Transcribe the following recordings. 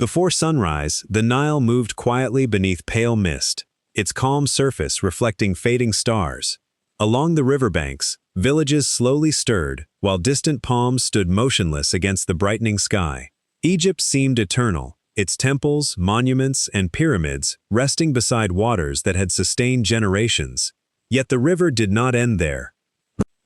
Before sunrise, the Nile moved quietly beneath pale mist, its calm surface reflecting fading stars. Along the riverbanks, villages slowly stirred, while distant palms stood motionless against the brightening sky. Egypt seemed eternal, its temples, monuments, and pyramids resting beside waters that had sustained generations. Yet the river did not end there.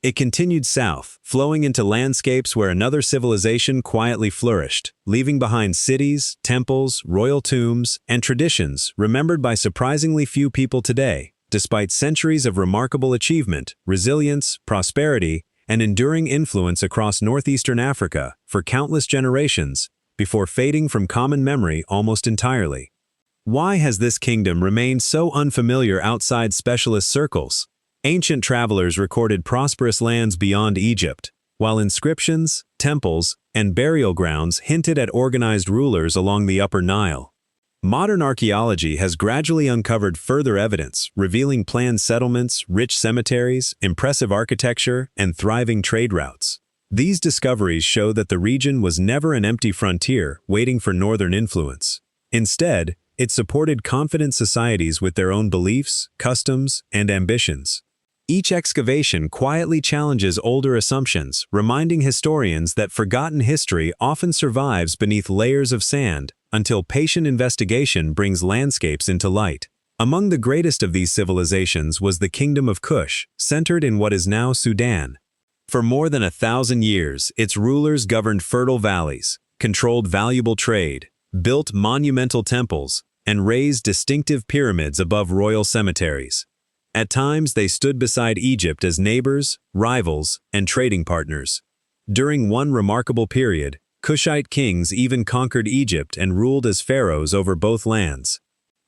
It continued south, flowing into landscapes where another civilization quietly flourished, leaving behind cities, temples, royal tombs, and traditions remembered by surprisingly few people today, despite centuries of remarkable achievement, resilience, prosperity, and enduring influence across northeastern Africa for countless generations, before fading from common memory almost entirely. Why has this kingdom remained so unfamiliar outside specialist circles? Ancient travelers recorded prosperous lands beyond Egypt, while inscriptions, temples, and burial grounds hinted at organized rulers along the Upper Nile. Modern archaeology has gradually uncovered further evidence, revealing planned settlements, rich cemeteries, impressive architecture, and thriving trade routes. These discoveries show that the region was never an empty frontier waiting for northern influence. Instead, it supported confident societies with their own beliefs, customs, and ambitions. Each excavation quietly challenges older assumptions, reminding historians that forgotten history often survives beneath layers of sand until patient investigation brings landscapes into light. Among the greatest of these civilizations was the Kingdom of Kush, centered in what is now Sudan. For more than 1,000 years, its rulers governed fertile valleys, controlled valuable trade, built monumental temples, and raised distinctive pyramids above royal cemeteries. At times, they stood beside Egypt as neighbors, rivals, and trading partners. During one remarkable period, Kushite kings even conquered Egypt and ruled as pharaohs over both lands.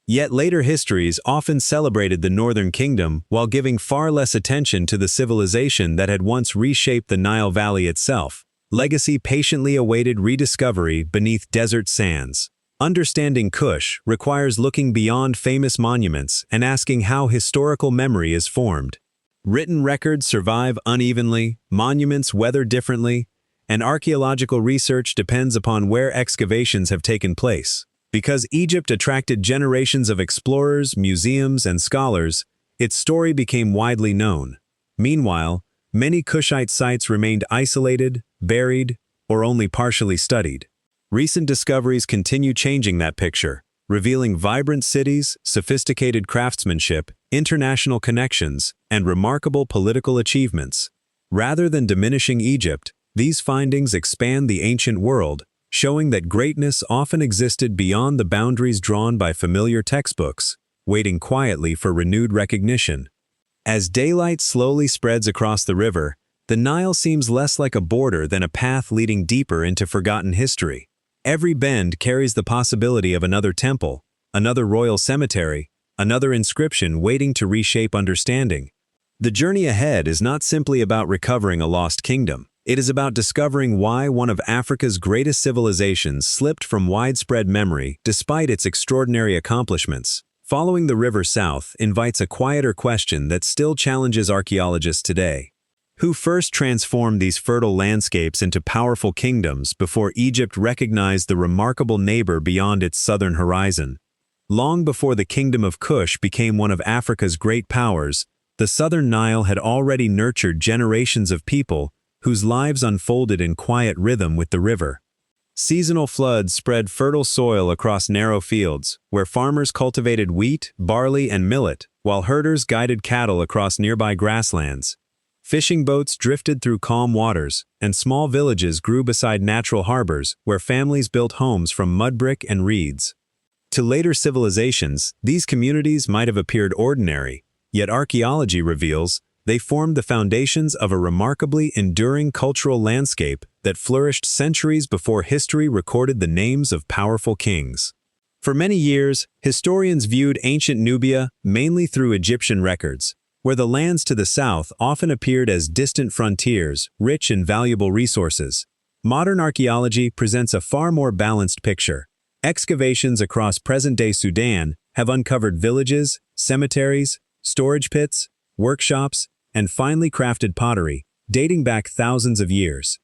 Yet later histories often celebrated the northern kingdom while giving far less attention to the civilization that had once reshaped the Nile Valley itself. Legacy patiently awaited rediscovery beneath desert sands. Understanding Kush requires looking beyond famous monuments and asking how historical memory is formed. Written records survive unevenly, monuments weather differently, and archaeological research depends upon where excavations have taken place. Because Egypt attracted generations of explorers, museums, and scholars, its story became widely known. Meanwhile, many Kushite sites remained isolated, buried, or only partially studied. Recent discoveries continue changing that picture, revealing vibrant cities, sophisticated craftsmanship, international connections, and remarkable political achievements. Rather than diminishing Egypt, these findings expand the ancient world, showing that greatness often existed beyond the boundaries drawn by familiar textbooks, waiting quietly for renewed recognition. As daylight slowly spreads across the river, the Nile seems less like a border than a path leading deeper into forgotten history. Every bend carries the possibility of another temple, another royal cemetery, another inscription waiting to reshape understanding. The journey ahead is not simply about recovering a lost kingdom. It is about discovering why one of Africa's greatest civilizations slipped from widespread memory despite its extraordinary accomplishments. Following the river south invites a quieter question that still challenges archaeologists today. Who first transformed these fertile landscapes into powerful kingdoms before Egypt recognized the remarkable neighbor beyond its southern horizon? Long before the Kingdom of Kush became one of Africa's great powers, the southern Nile had already nurtured generations of people whose lives unfolded in quiet rhythm with the river. Seasonal floods spread fertile soil across narrow fields, where farmers cultivated wheat, barley, and millet, while herders guided cattle across nearby grasslands. Fishing boats drifted through calm waters, and small villages grew beside natural harbors where families built homes from mud brick and reeds. To later civilizations, these communities might have appeared ordinary, yet archaeology reveals they formed the foundations of a remarkably enduring cultural landscape that flourished centuries before history recorded the names of powerful kings. For many years, historians viewed ancient Nubia mainly through Egyptian records, where the lands to the south often appeared as distant frontiers, rich in valuable resources. Modern archaeology presents a far more balanced picture. Excavations across present-day Sudan have uncovered villages, cemeteries, storage pits, workshops, and finely crafted pottery, dating back thousands of years.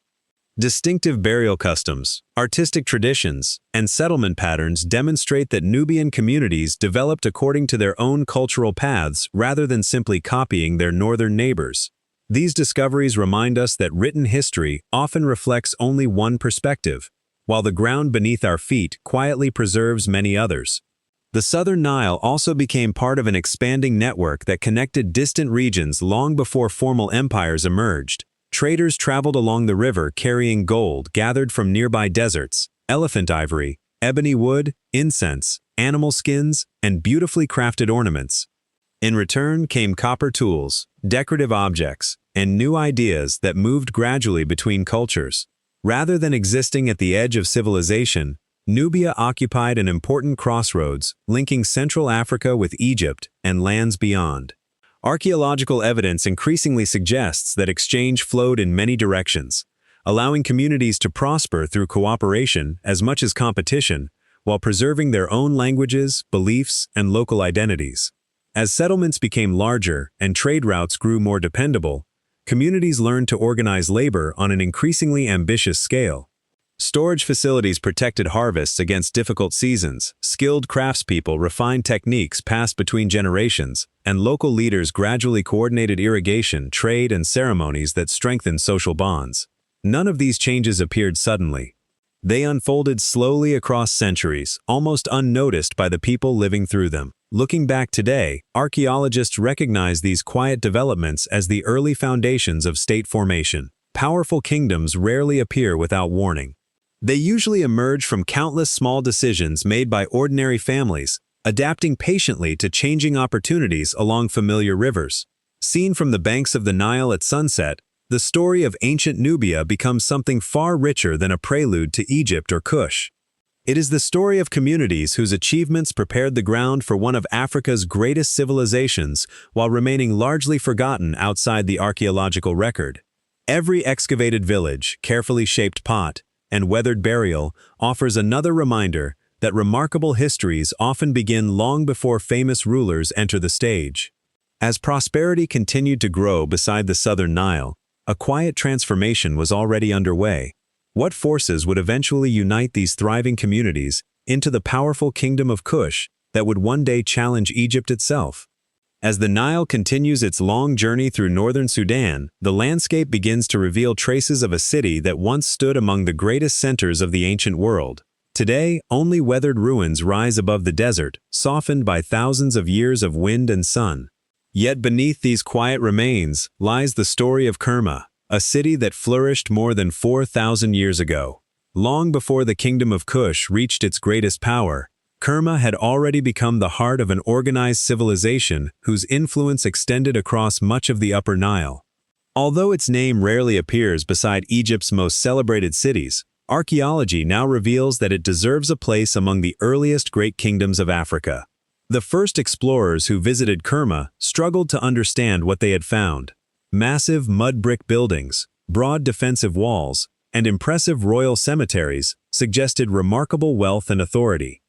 Distinctive burial customs, artistic traditions, and settlement patterns demonstrate that Nubian communities developed according to their own cultural paths rather than simply copying their northern neighbors. These discoveries remind us that written history often reflects only one perspective, while the ground beneath our feet quietly preserves many others. The southern Nile also became part of an expanding network that connected distant regions long before formal empires emerged. Traders traveled along the river carrying gold gathered from nearby deserts, elephant ivory, ebony wood, incense, animal skins, and beautifully crafted ornaments. In return came copper tools, decorative objects, and new ideas that moved gradually between cultures. Rather than existing at the edge of civilization, Nubia occupied an important crossroads, linking Central Africa with Egypt and lands beyond. Archaeological evidence increasingly suggests that exchange flowed in many directions, allowing communities to prosper through cooperation as much as competition, while preserving their own languages, beliefs, and local identities. As settlements became larger and trade routes grew more dependable, communities learned to organize labor on an increasingly ambitious scale. Storage facilities protected harvests against difficult seasons, skilled craftspeople refined techniques passed between generations, and local leaders gradually coordinated irrigation, trade, and ceremonies that strengthened social bonds. None of these changes appeared suddenly. They unfolded slowly across centuries, almost unnoticed by the people living through them. Looking back today, archaeologists recognize these quiet developments as the early foundations of state formation. Powerful kingdoms rarely appear without warning. They usually emerge from countless small decisions made by ordinary families, adapting patiently to changing opportunities along familiar rivers. Seen from the banks of the Nile at sunset, the story of ancient Nubia becomes something far richer than a prelude to Egypt or Kush. It is the story of communities whose achievements prepared the ground for one of Africa's greatest civilizations while remaining largely forgotten outside the archaeological record. Every excavated village, carefully shaped pot, and weathered burial offers another reminder that remarkable histories often begin long before famous rulers enter the stage. As prosperity continued to grow beside the southern Nile, a quiet transformation was already underway. What forces would eventually unite these thriving communities into the powerful Kingdom of Kush that would one day challenge Egypt itself? As the Nile continues its long journey through northern Sudan, the landscape begins to reveal traces of a city that once stood among the greatest centers of the ancient world. Today, only weathered ruins rise above the desert, softened by thousands of years of wind and sun. Yet beneath these quiet remains lies the story of Kerma, a city that flourished more than 4,000 years ago. Long before the Kingdom of Kush reached its greatest power, Kerma had already become the heart of an organized civilization whose influence extended across much of the Upper Nile. Although its name rarely appears beside Egypt's most celebrated cities, archaeology now reveals that it deserves a place among the earliest great kingdoms of Africa. The first explorers who visited Kerma struggled to understand what they had found. Massive mud brick buildings, broad defensive walls, and impressive royal cemeteries suggested remarkable wealth and authority.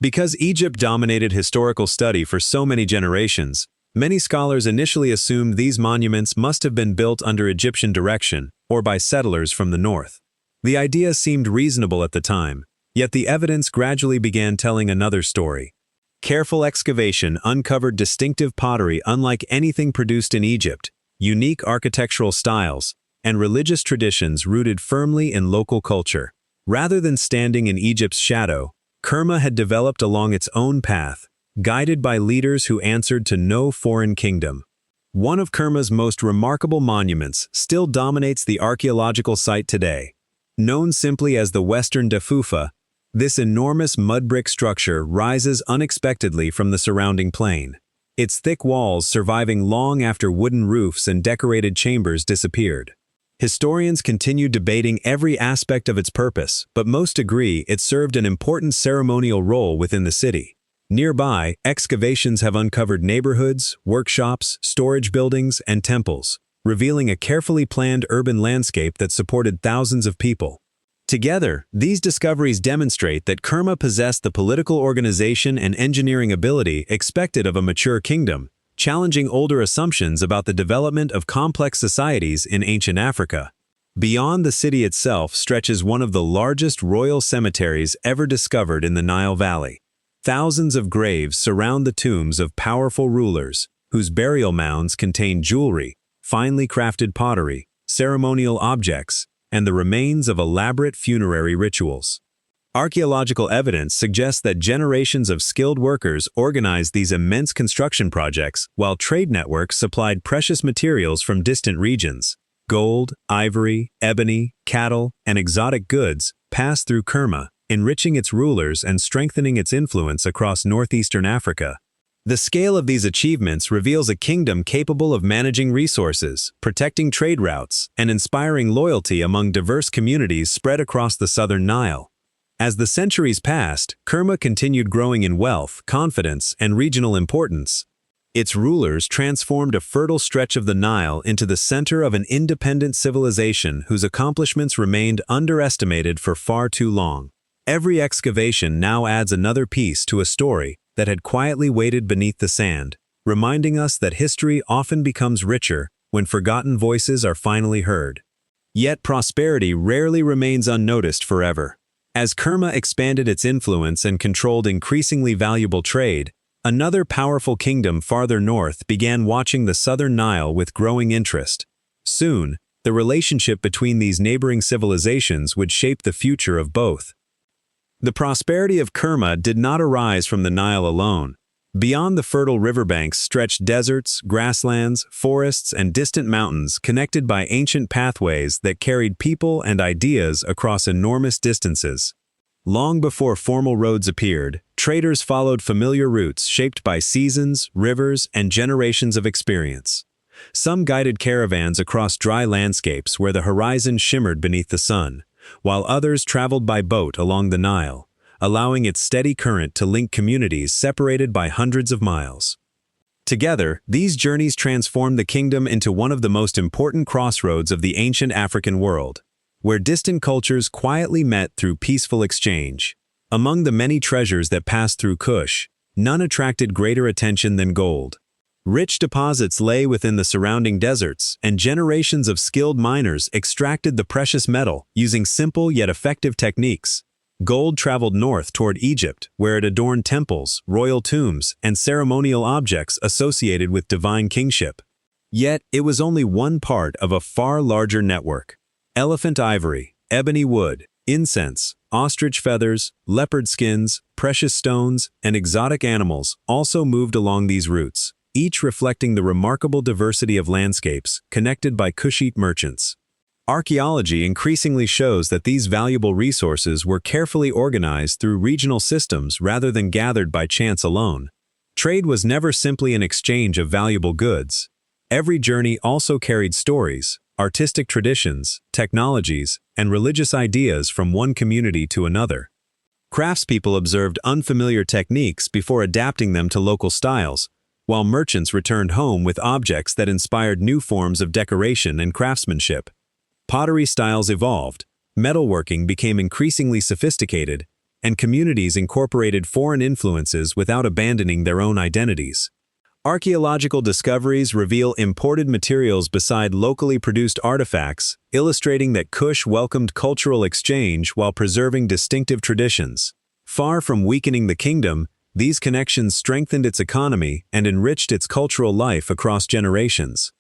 Because Egypt dominated historical study for so many generations, many scholars initially assumed these monuments must have been built under Egyptian direction or by settlers from the north. The idea seemed reasonable at the time, yet the evidence gradually began telling another story. Careful excavation uncovered distinctive pottery unlike anything produced in Egypt, unique architectural styles, and religious traditions rooted firmly in local culture. Rather than standing in Egypt's shadow, Kerma had developed along its own path, guided by leaders who answered to no foreign kingdom. One of Kerma's most remarkable monuments still dominates the archaeological site today. Known simply as the Western Dafufa, this enormous mud brick structure rises unexpectedly from the surrounding plain, its thick walls surviving long after wooden roofs and decorated chambers disappeared. Historians continue debating every aspect of its purpose, but most agree it served an important ceremonial role within the city. Nearby, excavations have uncovered neighborhoods, workshops, storage buildings, and temples, revealing a carefully planned urban landscape that supported thousands of people. Together, these discoveries demonstrate that Kerma possessed the political organization and engineering ability expected of a mature kingdom, challenging older assumptions about the development of complex societies in ancient Africa. Beyond the city itself stretches one of the largest royal cemeteries ever discovered in the Nile Valley. Thousands of graves surround the tombs of powerful rulers, whose burial mounds contain jewelry, finely crafted pottery, ceremonial objects, and the remains of elaborate funerary rituals. Archaeological evidence suggests that generations of skilled workers organized these immense construction projects, while trade networks supplied precious materials from distant regions. Gold, ivory, ebony, cattle, and exotic goods passed through Kerma, enriching its rulers and strengthening its influence across northeastern Africa. The scale of these achievements reveals a kingdom capable of managing resources, protecting trade routes, and inspiring loyalty among diverse communities spread across the southern Nile. As the centuries passed, Kerma continued growing in wealth, confidence, and regional importance. Its rulers transformed a fertile stretch of the Nile into the center of an independent civilization whose accomplishments remained underestimated for far too long. Every excavation now adds another piece to a story that had quietly waited beneath the sand, reminding us that history often becomes richer when forgotten voices are finally heard. Yet prosperity rarely remains unnoticed forever. As Kerma expanded its influence and controlled increasingly valuable trade, another powerful kingdom farther north began watching the southern Nile with growing interest. Soon, the relationship between these neighboring civilizations would shape the future of both. The prosperity of Kerma did not arise from the Nile alone. Beyond the fertile riverbanks stretched deserts, grasslands, forests, and distant mountains connected by ancient pathways that carried people and ideas across enormous distances. Long before formal roads appeared, traders followed familiar routes shaped by seasons, rivers, and generations of experience. Some guided caravans across dry landscapes where the horizon shimmered beneath the sun, while others traveled by boat along the Nile, allowing its steady current to link communities separated by hundreds of miles. Together, these journeys transformed the kingdom into one of the most important crossroads of the ancient African world, where distant cultures quietly met through peaceful exchange. Among the many treasures that passed through Kush, none attracted greater attention than gold. Rich deposits lay within the surrounding deserts, and generations of skilled miners extracted the precious metal using simple yet effective techniques. Gold traveled north toward Egypt, where it adorned temples, royal tombs, and ceremonial objects associated with divine kingship. Yet, it was only one part of a far larger network. Elephant ivory, ebony wood, incense, ostrich feathers, leopard skins, precious stones, and exotic animals also moved along these routes, each reflecting the remarkable diversity of landscapes connected by Kushite merchants. Archaeology increasingly shows that these valuable resources were carefully organized through regional systems rather than gathered by chance alone. Trade was never simply an exchange of valuable goods. Every journey also carried stories, artistic traditions, technologies, and religious ideas from one community to another. Craftspeople observed unfamiliar techniques before adapting them to local styles, while merchants returned home with objects that inspired new forms of decoration and craftsmanship. Pottery styles evolved, metalworking became increasingly sophisticated, and communities incorporated foreign influences without abandoning their own identities. Archaeological discoveries reveal imported materials beside locally produced artifacts, illustrating that Kush welcomed cultural exchange while preserving distinctive traditions. Far from weakening the kingdom, these connections strengthened its economy and enriched its cultural life across generations.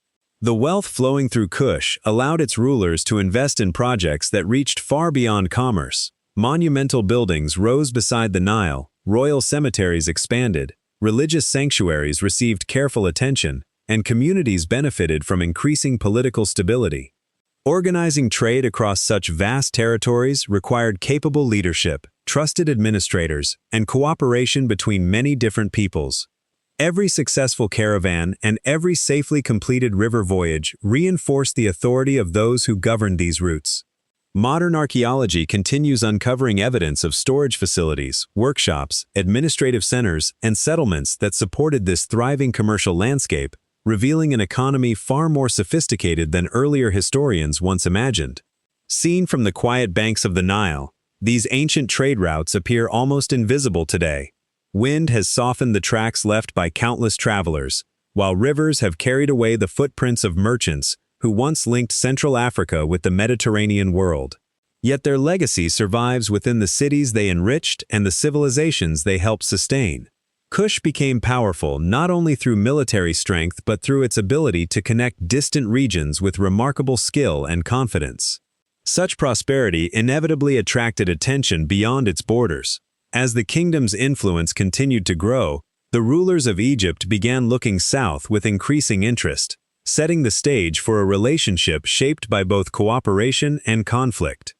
The wealth flowing through Kush allowed its rulers to invest in projects that reached far beyond commerce. Monumental buildings rose beside the Nile, royal cemeteries expanded, religious sanctuaries received careful attention, and communities benefited from increasing political stability. Organizing trade across such vast territories required capable leadership, trusted administrators, and cooperation between many different peoples. Every successful caravan and every safely completed river voyage reinforced the authority of those who governed these routes. Modern archaeology continues uncovering evidence of storage facilities, workshops, administrative centers, and settlements that supported this thriving commercial landscape, revealing an economy far more sophisticated than earlier historians once imagined. Seen from the quiet banks of the Nile, these ancient trade routes appear almost invisible today. Wind has softened the tracks left by countless travelers, while rivers have carried away the footprints of merchants who once linked Central Africa with the Mediterranean world. Yet their legacy survives within the cities they enriched and the civilizations they helped sustain. Kush became powerful not only through military strength but through its ability to connect distant regions with remarkable skill and confidence. Such prosperity inevitably attracted attention beyond its borders. As the kingdom's influence continued to grow, the rulers of Egypt began looking south with increasing interest, setting the stage for a relationship shaped by both cooperation and conflict.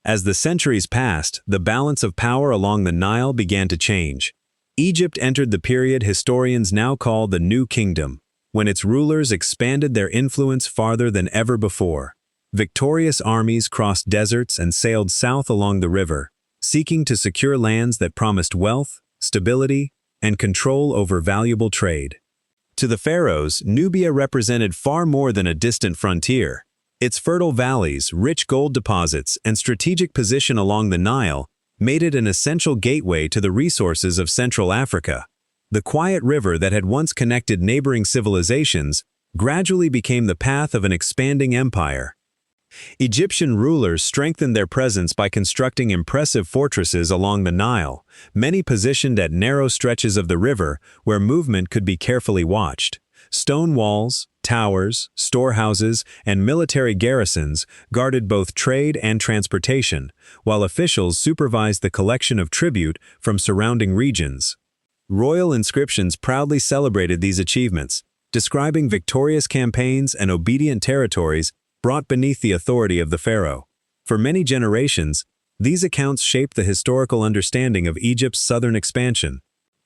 As the centuries passed, the balance of power along the Nile began to change. Egypt entered the period historians now call the New Kingdom, when its rulers expanded their influence farther than ever before. Victorious armies crossed deserts and sailed south along the river, seeking to secure lands that promised wealth, stability, and control over valuable trade. To the pharaohs, Nubia represented far more than a distant frontier. Its fertile valleys, rich gold deposits, and strategic position along the Nile made it an essential gateway to the resources of Central Africa. The quiet river that had once connected neighboring civilizations gradually became the path of an expanding empire. Egyptian rulers strengthened their presence by constructing impressive fortresses along the Nile, many positioned at narrow stretches of the river where movement could be carefully watched. Stone walls, towers, storehouses, and military garrisons guarded both trade and transportation, while officials supervised the collection of tribute from surrounding regions. Royal inscriptions proudly celebrated these achievements, describing victorious campaigns and obedient territories brought beneath the authority of the pharaoh. For many generations, these accounts shaped the historical understanding of Egypt's southern expansion.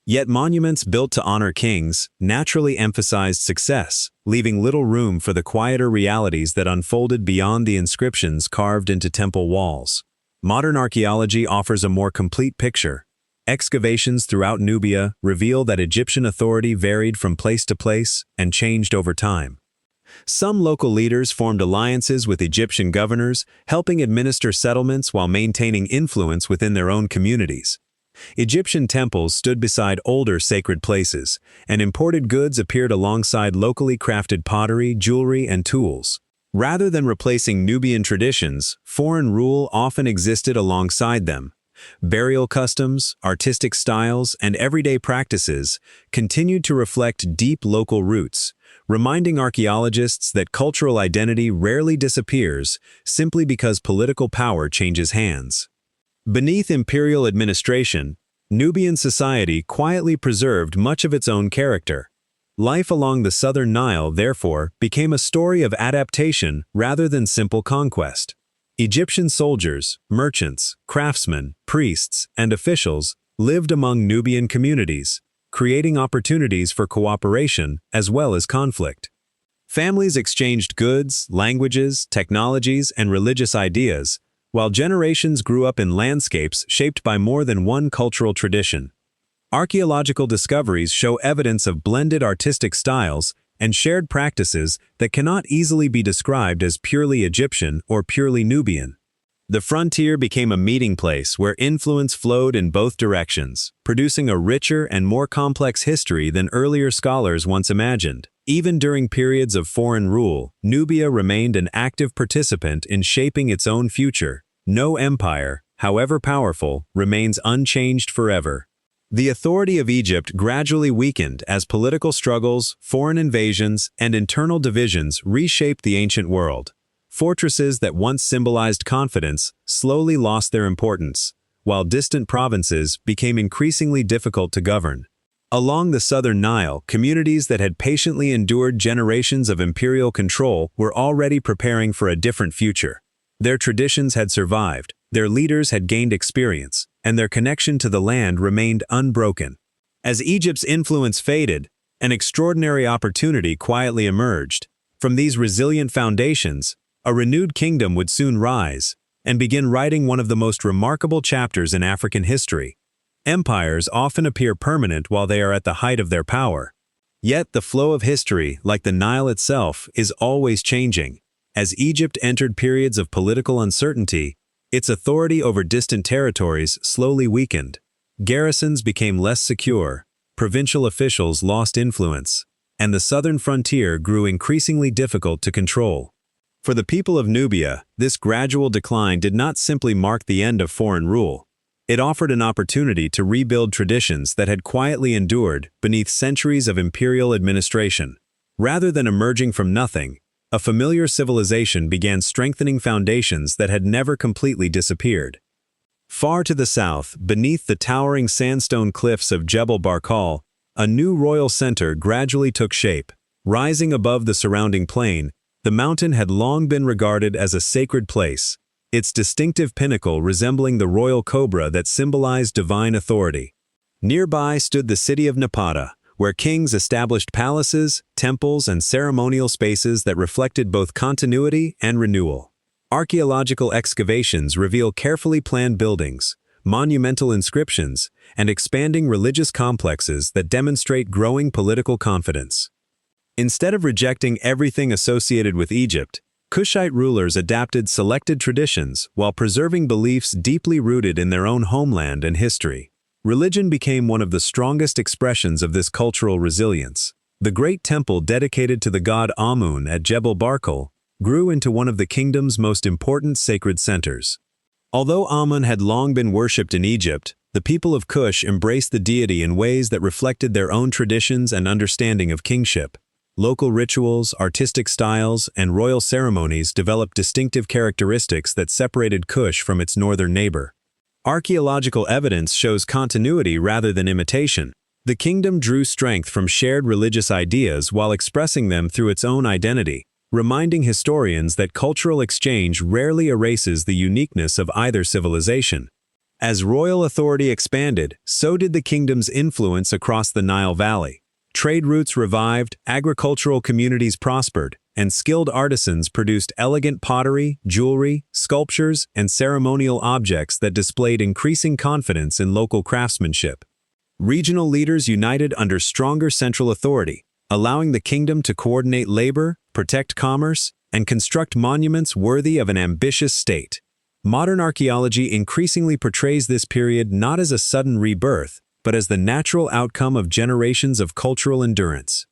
Yet monuments built to honor kings naturally emphasized success, leaving little room for the quieter realities that unfolded beyond the inscriptions carved into temple walls. Modern archaeology offers a more complete picture. Excavations throughout Nubia reveal that Egyptian authority varied from place to place and changed over time. Some local leaders formed alliances with Egyptian governors, helping administer settlements while maintaining influence within their own communities. Egyptian temples stood beside older sacred places, and imported goods appeared alongside locally crafted pottery, jewelry, and tools. Rather than replacing Nubian traditions, foreign rule often existed alongside them. Burial customs, artistic styles, and everyday practices continued to reflect deep local roots, reminding archaeologists that cultural identity rarely disappears simply because political power changes hands. Beneath imperial administration, Nubian society quietly preserved much of its own character. Life along the southern Nile, therefore, became a story of adaptation rather than simple conquest. Egyptian soldiers, merchants, craftsmen, priests, and officials lived among Nubian communities, creating opportunities for cooperation as well as conflict. Families exchanged goods, languages, technologies, and religious ideas, while generations grew up in landscapes shaped by more than one cultural tradition. Archaeological discoveries show evidence of blended artistic styles and shared practices that cannot easily be described as purely Egyptian or purely Nubian. The frontier became a meeting place where influence flowed in both directions, producing a richer and more complex history than earlier scholars once imagined. Even during periods of foreign rule, Nubia remained an active participant in shaping its own future. No empire, however powerful, remains unchanged forever. The authority of Egypt gradually weakened as political struggles, foreign invasions, and internal divisions reshaped the ancient world. Fortresses that once symbolized confidence slowly lost their importance, while distant provinces became increasingly difficult to govern. Along the southern Nile, communities that had patiently endured generations of imperial control were already preparing for a different future. Their traditions had survived, their leaders had gained experience, and their connection to the land remained unbroken. As Egypt's influence faded, an extraordinary opportunity quietly emerged. From these resilient foundations, a renewed kingdom would soon rise and begin writing one of the most remarkable chapters in African history. Empires often appear permanent while they are at the height of their power. Yet the flow of history, like the Nile itself, is always changing. As Egypt entered periods of political uncertainty, its authority over distant territories slowly weakened. Garrisons became less secure, provincial officials lost influence, and the southern frontier grew increasingly difficult to control. For the people of Nubia, this gradual decline did not simply mark the end of foreign rule. It offered an opportunity to rebuild traditions that had quietly endured beneath centuries of imperial administration. Rather than emerging from nothing, a familiar civilization began strengthening foundations that had never completely disappeared. Far to the south, beneath the towering sandstone cliffs of Jebel Barkal, a new royal center gradually took shape. Rising above the surrounding plain, the mountain had long been regarded as a sacred place, its distinctive pinnacle resembling the royal cobra that symbolized divine authority. Nearby stood the city of Napata, where kings established palaces, temples, and ceremonial spaces that reflected both continuity and renewal. Archaeological excavations reveal carefully planned buildings, monumental inscriptions, and expanding religious complexes that demonstrate growing political confidence. Instead of rejecting everything associated with Egypt, Kushite rulers adapted selected traditions while preserving beliefs deeply rooted in their own homeland and history. Religion became one of the strongest expressions of this cultural resilience. The great temple dedicated to the god Amun at Jebel Barkal grew into one of the kingdom's most important sacred centers. Although Amun had long been worshipped in Egypt, the people of Kush embraced the deity in ways that reflected their own traditions and understanding of kingship. Local rituals, artistic styles, and royal ceremonies developed distinctive characteristics that separated Kush from its northern neighbor. Archaeological evidence shows continuity rather than imitation. The kingdom drew strength from shared religious ideas while expressing them through its own identity, reminding historians that cultural exchange rarely erases the uniqueness of either civilization. As royal authority expanded, so did the kingdom's influence across the Nile Valley. Trade routes revived, agricultural communities prospered, and skilled artisans produced elegant pottery, jewelry, sculptures, and ceremonial objects that displayed increasing confidence in local craftsmanship. Regional leaders united under stronger central authority, allowing the kingdom to coordinate labor, protect commerce, and construct monuments worthy of an ambitious state. Modern archaeology increasingly portrays this period not as a sudden rebirth, but as the natural outcome of generations of cultural endurance.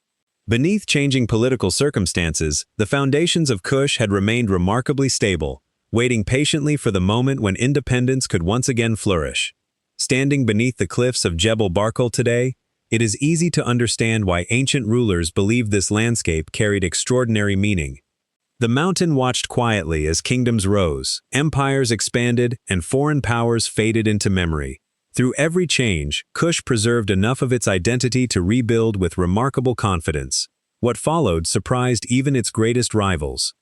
Beneath changing political circumstances, the foundations of Kush had remained remarkably stable, waiting patiently for the moment when independence could once again flourish. Standing beneath the cliffs of Jebel Barkal today, it is easy to understand why ancient rulers believed this landscape carried extraordinary meaning. The mountain watched quietly as kingdoms rose, empires expanded, and foreign powers faded into memory. Through every change, Kush preserved enough of its identity to rebuild with remarkable confidence. What followed surprised even its greatest rivals.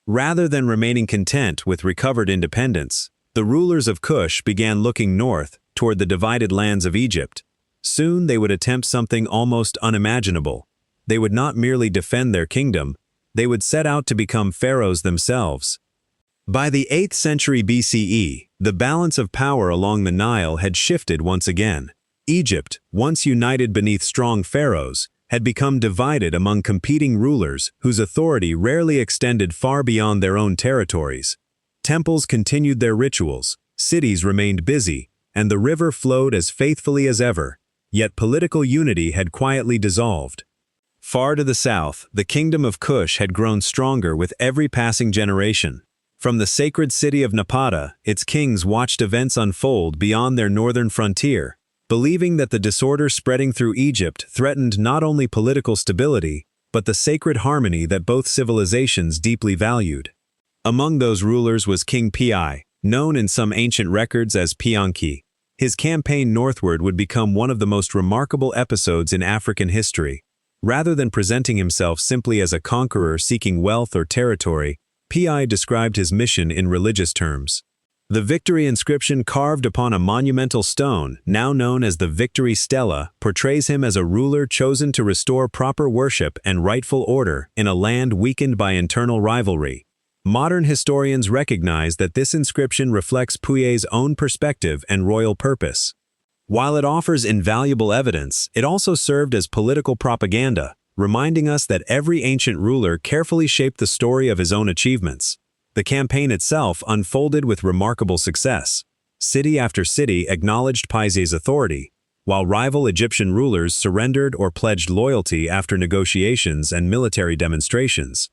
Rather than remaining content with recovered independence, the rulers of Kush began looking north, toward the divided lands of Egypt. Soon they would attempt something almost unimaginable. They would not merely defend their kingdom, they would set out to become pharaohs themselves. By the 8th century BCE, the balance of power along the Nile had shifted once again. Egypt, once united beneath strong pharaohs, had become divided among competing rulers whose authority rarely extended far beyond their own territories. Temples continued their rituals, cities remained busy, and the river flowed as faithfully as ever, yet political unity had quietly dissolved. Far to the south, the kingdom of Kush had grown stronger with every passing generation. From the sacred city of Napata, its kings watched events unfold beyond their northern frontier, believing that the disorder spreading through Egypt threatened not only political stability, but the sacred harmony that both civilizations deeply valued. Among those rulers was King Pi, known in some ancient records as Pianki. His campaign northward would become one of the most remarkable episodes in African history. Rather than presenting himself simply as a conqueror seeking wealth or territory, Pi described his mission in religious terms. The victory inscription carved upon a monumental stone, now known as the Victory Stela, portrays him as a ruler chosen to restore proper worship and rightful order in a land weakened by internal rivalry. Modern historians recognize that this inscription reflects Pi's own perspective and royal purpose. While it offers invaluable evidence, it also served as political propaganda, reminding us that every ancient ruler carefully shaped the story of his own achievements. The campaign itself unfolded with remarkable success. City after city acknowledged Pi's authority, while rival Egyptian rulers surrendered or pledged loyalty after negotiations and military demonstrations.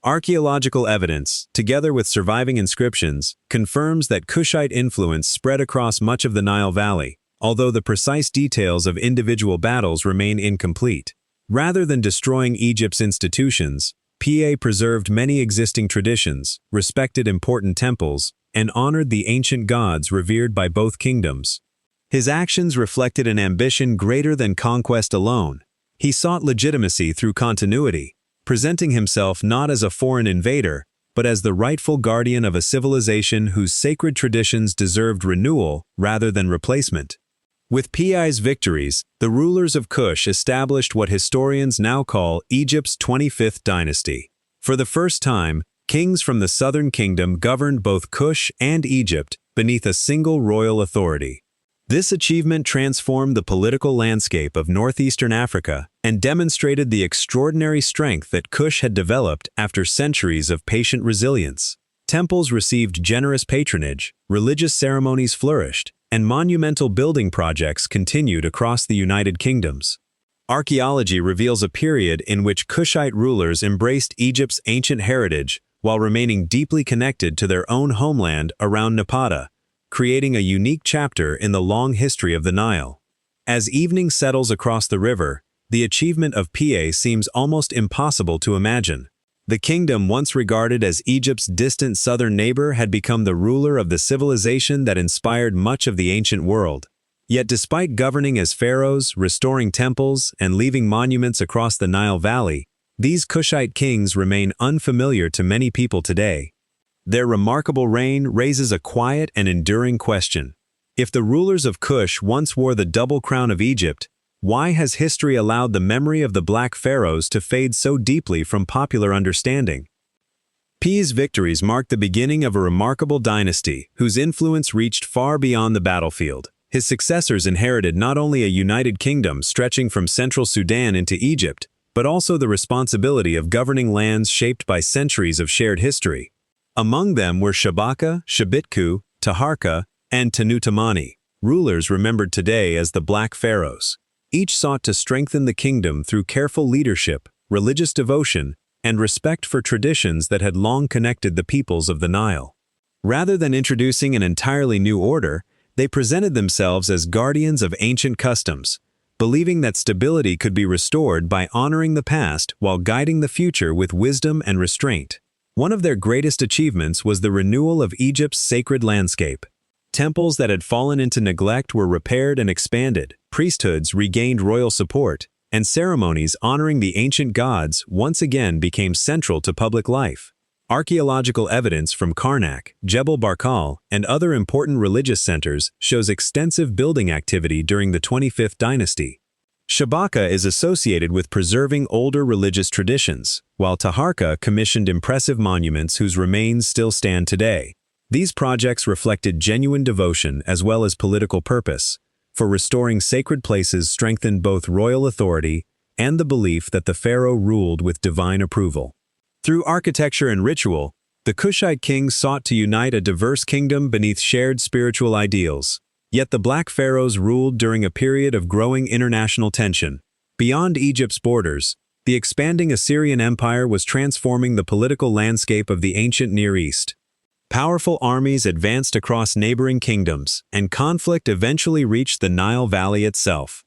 Archaeological evidence, together with surviving inscriptions, confirms that Kushite influence spread across much of the Nile Valley, although the precise details of individual battles remain incomplete. Rather than destroying Egypt's institutions, PA preserved many existing traditions, respected important temples, and honored the ancient gods revered by both kingdoms. His actions reflected an ambition greater than conquest alone. He sought legitimacy through continuity, presenting himself not as a foreign invader, but as the rightful guardian of a civilization whose sacred traditions deserved renewal rather than replacement. With PI's victories, the rulers of Kush established what historians now call Egypt's 25th dynasty. For the first time, kings from the southern kingdom governed both Kush and Egypt beneath a single royal authority. This achievement transformed the political landscape of northeastern Africa and demonstrated the extraordinary strength that Kush had developed after centuries of patient resilience. Temples received generous patronage, religious ceremonies flourished, and monumental building projects continued across the United Kingdoms. Archaeology reveals a period in which Kushite rulers embraced Egypt's ancient heritage while remaining deeply connected to their own homeland around Napata, creating a unique chapter in the long history of the Nile. As evening settles across the river, the achievement of PA seems almost impossible to imagine. The kingdom once regarded as Egypt's distant southern neighbor had become the ruler of the civilization that inspired much of the ancient world. Yet despite governing as pharaohs, restoring temples, and leaving monuments across the Nile Valley, these Kushite kings remain unfamiliar to many people today. Their remarkable reign raises a quiet and enduring question. If the rulers of Kush once wore the double crown of Egypt, why has history allowed the memory of the Black Pharaohs to fade so deeply from popular understanding? P's victories marked the beginning of a remarkable dynasty whose influence reached far beyond the battlefield. His successors inherited not only a united kingdom stretching from central Sudan into Egypt, but also the responsibility of governing lands shaped by centuries of shared history. Among them were Shabaka, Shabitku, Taharka, and Tanutamani, rulers remembered today as the Black Pharaohs. Each sought to strengthen the kingdom through careful leadership, religious devotion, and respect for traditions that had long connected the peoples of the Nile. Rather than introducing an entirely new order, they presented themselves as guardians of ancient customs, believing that stability could be restored by honoring the past while guiding the future with wisdom and restraint. One of their greatest achievements was the renewal of Egypt's sacred landscape. Temples that had fallen into neglect were repaired and expanded, priesthoods regained royal support, and ceremonies honoring the ancient gods once again became central to public life. Archaeological evidence from Karnak, Jebel Barkal, and other important religious centers shows extensive building activity during the 25th dynasty. Shabaka is associated with preserving older religious traditions, while Taharka commissioned impressive monuments whose remains still stand today. These projects reflected genuine devotion as well as political purpose, for restoring sacred places strengthened both royal authority and the belief that the pharaoh ruled with divine approval. Through architecture and ritual, the Kushite kings sought to unite a diverse kingdom beneath shared spiritual ideals. Yet the Black Pharaohs ruled during a period of growing international tension. Beyond Egypt's borders, the expanding Assyrian Empire was transforming the political landscape of the ancient Near East. Powerful armies advanced across neighboring kingdoms, and conflict eventually reached the Nile Valley itself.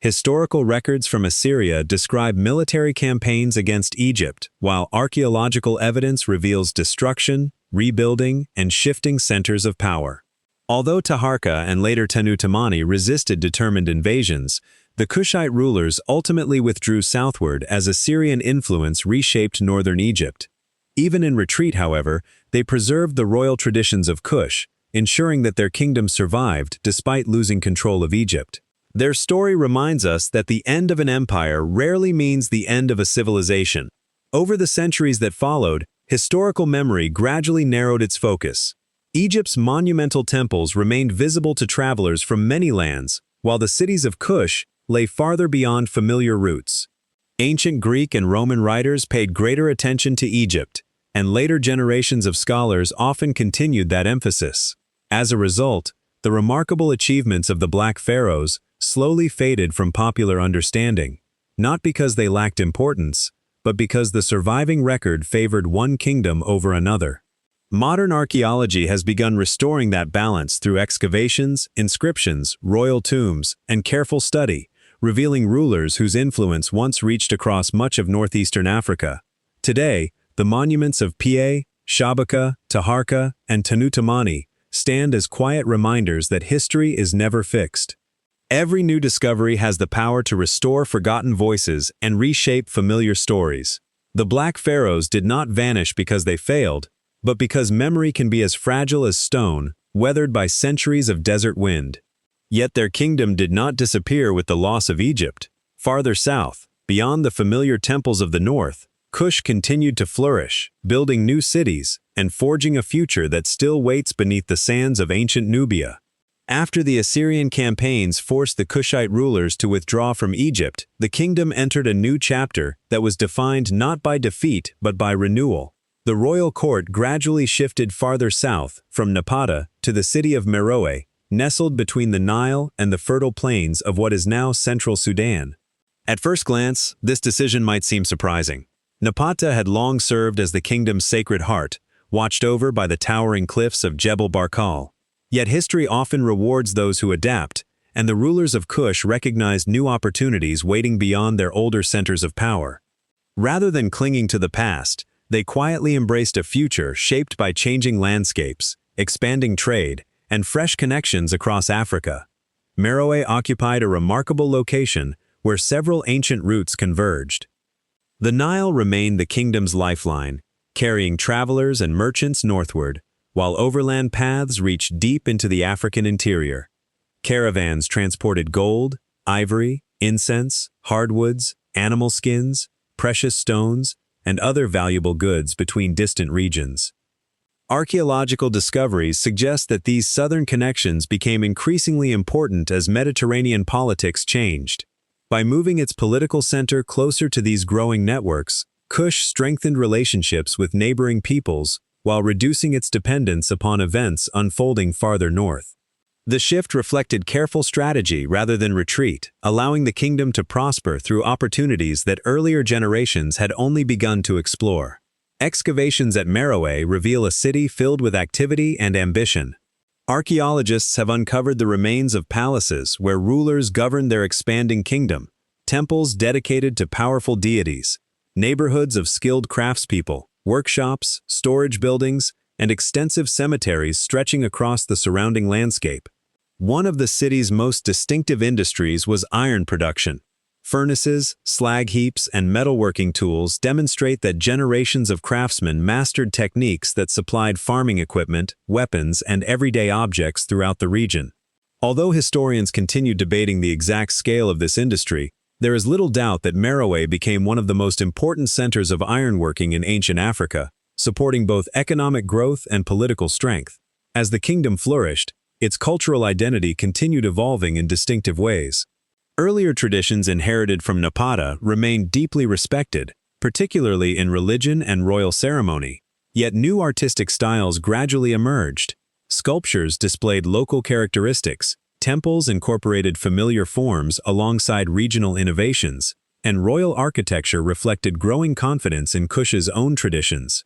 Historical records from Assyria describe military campaigns against Egypt, while archaeological evidence reveals destruction, rebuilding, and shifting centers of power. Although Taharka and later Tanutamani resisted determined invasions, the Kushite rulers ultimately withdrew southward as Assyrian influence reshaped northern Egypt. Even in retreat, however, they preserved the royal traditions of Kush, ensuring that their kingdom survived despite losing control of Egypt. Their story reminds us that the end of an empire rarely means the end of a civilization. Over the centuries that followed, historical memory gradually narrowed its focus. Egypt's monumental temples remained visible to travelers from many lands, while the cities of Kush lay farther beyond familiar routes. Ancient Greek and Roman writers paid greater attention to Egypt, and later generations of scholars often continued that emphasis. As a result, the remarkable achievements of the Black Pharaohs slowly faded from popular understanding, not because they lacked importance, but because the surviving record favored one kingdom over another. Modern archaeology has begun restoring that balance through excavations, inscriptions, royal tombs, and careful study, revealing rulers whose influence once reached across much of northeastern Africa. Today, the monuments of Piye, Shabaka, Taharqa, and Tanutamani stand as quiet reminders that history is never fixed. Every new discovery has the power to restore forgotten voices and reshape familiar stories. The Black Pharaohs did not vanish because they failed, but because memory can be as fragile as stone, weathered by centuries of desert wind. Yet their kingdom did not disappear with the loss of Egypt. Farther south, beyond the familiar temples of the north, Kush continued to flourish, building new cities and forging a future that still waits beneath the sands of ancient Nubia. After the Assyrian campaigns forced the Kushite rulers to withdraw from Egypt, the kingdom entered a new chapter that was defined not by defeat but by renewal. The royal court gradually shifted farther south, from Napata to the city of Meroë, nestled between the Nile and the fertile plains of what is now central Sudan. At first glance, this decision might seem surprising. Napata had long served as the kingdom's sacred heart, watched over by the towering cliffs of Jebel Barkal. Yet history often rewards those who adapt, and the rulers of Kush recognized new opportunities waiting beyond their older centers of power. Rather than clinging to the past, they quietly embraced a future shaped by changing landscapes, expanding trade, and fresh connections across Africa. Meroë occupied a remarkable location where several ancient routes converged. The Nile remained the kingdom's lifeline, carrying travelers and merchants northward, while overland paths reached deep into the African interior. Caravans transported gold, ivory, incense, hardwoods, animal skins, precious stones, and other valuable goods between distant regions. Archaeological discoveries suggest that these southern connections became increasingly important as Mediterranean politics changed. By moving its political center closer to these growing networks, Kush strengthened relationships with neighboring peoples while reducing its dependence upon events unfolding farther north. The shift reflected careful strategy rather than retreat, allowing the kingdom to prosper through opportunities that earlier generations had only begun to explore. Excavations at Meroë reveal a city filled with activity and ambition. Archaeologists have uncovered the remains of palaces where rulers governed their expanding kingdom, temples dedicated to powerful deities, neighborhoods of skilled craftspeople, workshops, storage buildings, and extensive cemeteries stretching across the surrounding landscape. One of the city's most distinctive industries was iron production. Furnaces, slag heaps, and metalworking tools demonstrate that generations of craftsmen mastered techniques that supplied farming equipment, weapons, and everyday objects throughout the region. Although historians continue debating the exact scale of this industry, there is little doubt that Meroë became one of the most important centers of ironworking in ancient Africa, supporting both economic growth and political strength. As the kingdom flourished, its cultural identity continued evolving in distinctive ways. Earlier traditions inherited from Napata remained deeply respected, particularly in religion and royal ceremony. Yet new artistic styles gradually emerged. Sculptures displayed local characteristics, temples incorporated familiar forms alongside regional innovations, and royal architecture reflected growing confidence in Kush's own traditions.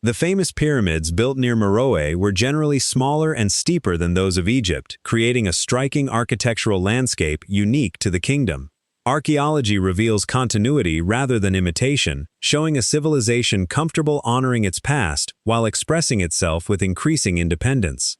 The famous pyramids built near Meroë were generally smaller and steeper than those of Egypt, creating a striking architectural landscape unique to the kingdom. Archaeology reveals continuity rather than imitation, showing a civilization comfortable honoring its past while expressing itself with increasing independence.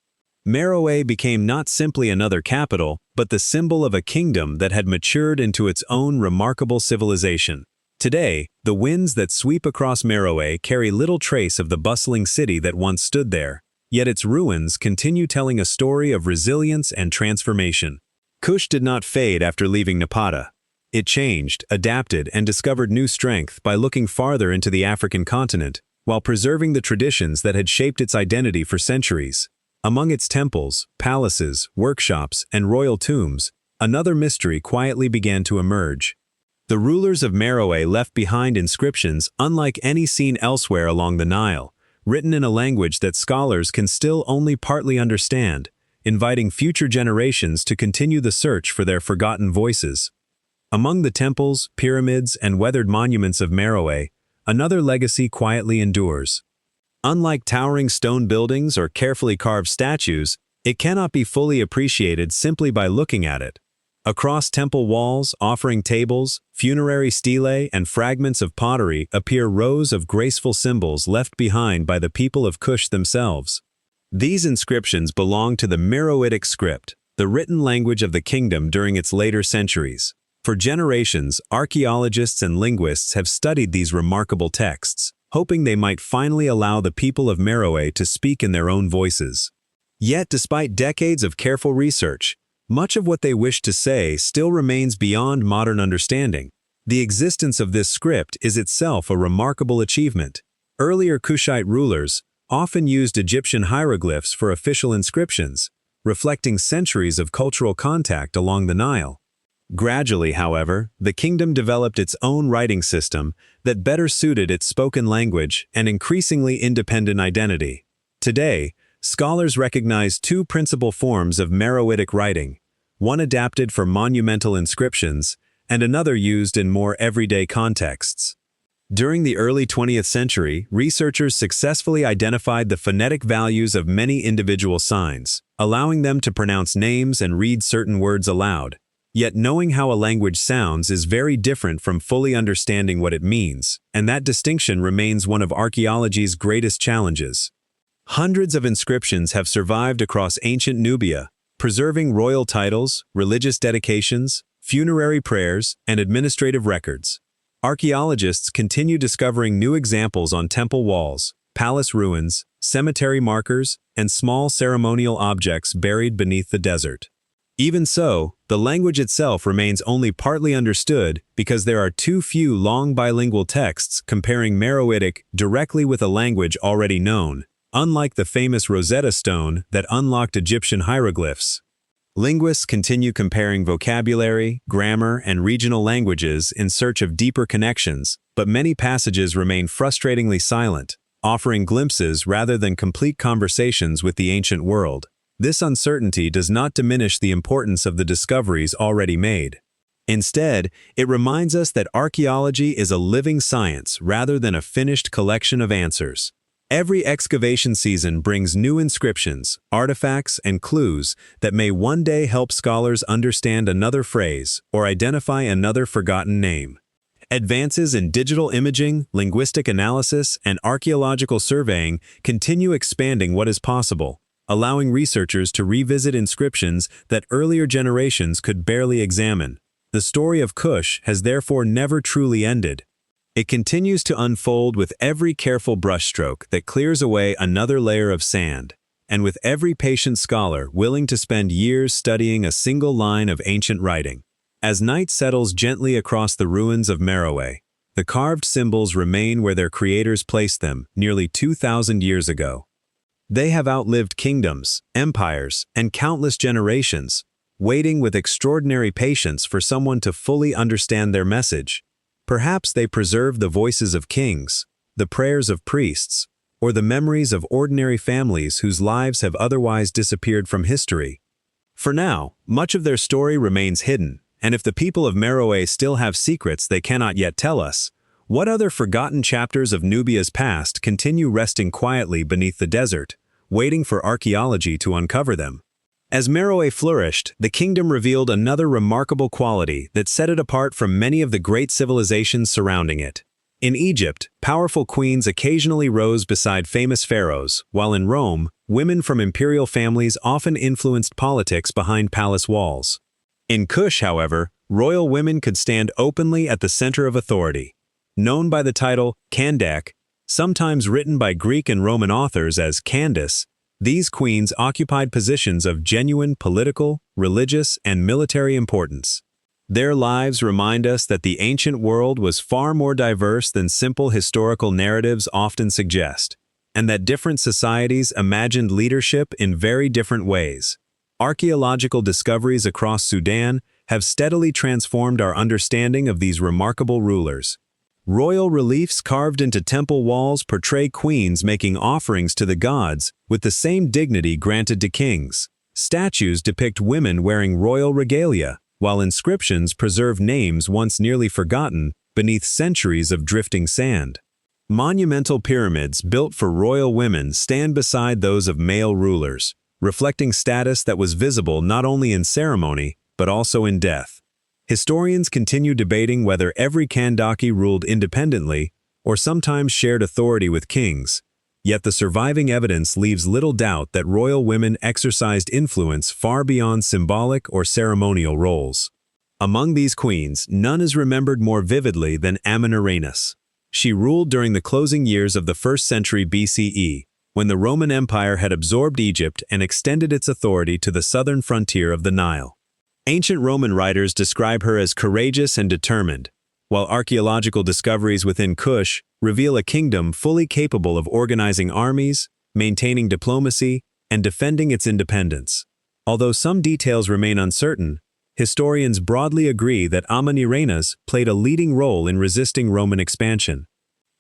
Meroë became not simply another capital, but the symbol of a kingdom that had matured into its own remarkable civilization. Today, the winds that sweep across Meroë carry little trace of the bustling city that once stood there, yet its ruins continue telling a story of resilience and transformation. Kush did not fade after leaving Napata. It changed, adapted, and discovered new strength by looking farther into the African continent, while preserving the traditions that had shaped its identity for centuries. Among its temples, palaces, workshops, and royal tombs, another mystery quietly began to emerge. The rulers of Meroë left behind inscriptions unlike any seen elsewhere along the Nile, written in a language that scholars can still only partly understand, inviting future generations to continue the search for their forgotten voices. Among the temples, pyramids, and weathered monuments of Meroë, another legacy quietly endures. Unlike towering stone buildings or carefully carved statues, it cannot be fully appreciated simply by looking at it. Across temple walls, offering tables, funerary stelae, and fragments of pottery appear rows of graceful symbols left behind by the people of Kush themselves. These inscriptions belong to the Meroitic script, the written language of the kingdom during its later centuries. For generations, archaeologists and linguists have studied these remarkable texts, hoping they might finally allow the people of Meroë to speak in their own voices. Yet, despite decades of careful research, much of what they wish to say still remains beyond modern understanding. The existence of this script is itself a remarkable achievement. Earlier Kushite rulers often used Egyptian hieroglyphs for official inscriptions, reflecting centuries of cultural contact along the Nile. Gradually, however, the kingdom developed its own writing system that better suited its spoken language and increasingly independent identity. Today, scholars recognize two principal forms of Meroitic writing, one adapted for monumental inscriptions and another used in more everyday contexts. During the early 20th century, researchers successfully identified the phonetic values of many individual signs, allowing them to pronounce names and read certain words aloud. Yet knowing how a language sounds is very different from fully understanding what it means, and that distinction remains one of archaeology's greatest challenges. Hundreds of inscriptions have survived across ancient Nubia, preserving royal titles, religious dedications, funerary prayers, and administrative records. Archaeologists continue discovering new examples on temple walls, palace ruins, cemetery markers, and small ceremonial objects buried beneath the desert. Even so, the language itself remains only partly understood because there are too few long bilingual texts comparing Meroitic directly with a language already known, unlike the famous Rosetta Stone that unlocked Egyptian hieroglyphs. Linguists continue comparing vocabulary, grammar, and regional languages in search of deeper connections, but many passages remain frustratingly silent, offering glimpses rather than complete conversations with the ancient world. This uncertainty does not diminish the importance of the discoveries already made. Instead, it reminds us that archaeology is a living science rather than a finished collection of answers. Every excavation season brings new inscriptions, artifacts, and clues that may one day help scholars understand another phrase or identify another forgotten name. Advances in digital imaging, linguistic analysis, and archaeological surveying continue expanding what is possible, allowing researchers to revisit inscriptions that earlier generations could barely examine. The story of Kush has therefore never truly ended. It continues to unfold with every careful brushstroke that clears away another layer of sand, and with every patient scholar willing to spend years studying a single line of ancient writing. As night settles gently across the ruins of Meroë, the carved symbols remain where their creators placed them nearly 2,000 years ago. They have outlived kingdoms, empires, and countless generations, waiting with extraordinary patience for someone to fully understand their message. Perhaps they preserve the voices of kings, the prayers of priests, or the memories of ordinary families whose lives have otherwise disappeared from history. For now, much of their story remains hidden, and if the people of Meroë still have secrets they cannot yet tell us, what other forgotten chapters of Nubia's past continue resting quietly beneath the desert, waiting for archaeology to uncover them? As Meroë flourished, the kingdom revealed another remarkable quality that set it apart from many of the great civilizations surrounding it. In Egypt, powerful queens occasionally rose beside famous pharaohs, while in Rome, women from imperial families often influenced politics behind palace walls. In Kush, however, royal women could stand openly at the center of authority. Known by the title Candace, sometimes written by Greek and Roman authors as Candace, these queens occupied positions of genuine political, religious, and military importance. Their lives remind us that the ancient world was far more diverse than simple historical narratives often suggest, and that different societies imagined leadership in very different ways. Archaeological discoveries across Sudan have steadily transformed our understanding of these remarkable rulers. Royal reliefs carved into temple walls portray queens making offerings to the gods with the same dignity granted to kings. Statues depict women wearing royal regalia, while inscriptions preserve names once nearly forgotten beneath centuries of drifting sand. Monumental pyramids built for royal women stand beside those of male rulers, reflecting status that was visible not only in ceremony but also in death. Historians continue debating whether every Kandaki ruled independently or sometimes shared authority with kings, yet the surviving evidence leaves little doubt that royal women exercised influence far beyond symbolic or ceremonial roles. Among these queens, none is remembered more vividly than Amenarrenas. She ruled during the closing years of the 1st century BCE, when the Roman Empire had absorbed Egypt and extended its authority to the southern frontier of the Nile. Ancient Roman writers describe her as courageous and determined, while archaeological discoveries within Kush reveal a kingdom fully capable of organizing armies, maintaining diplomacy, and defending its independence. Although some details remain uncertain, historians broadly agree that Amenarrenas played a leading role in resisting Roman expansion.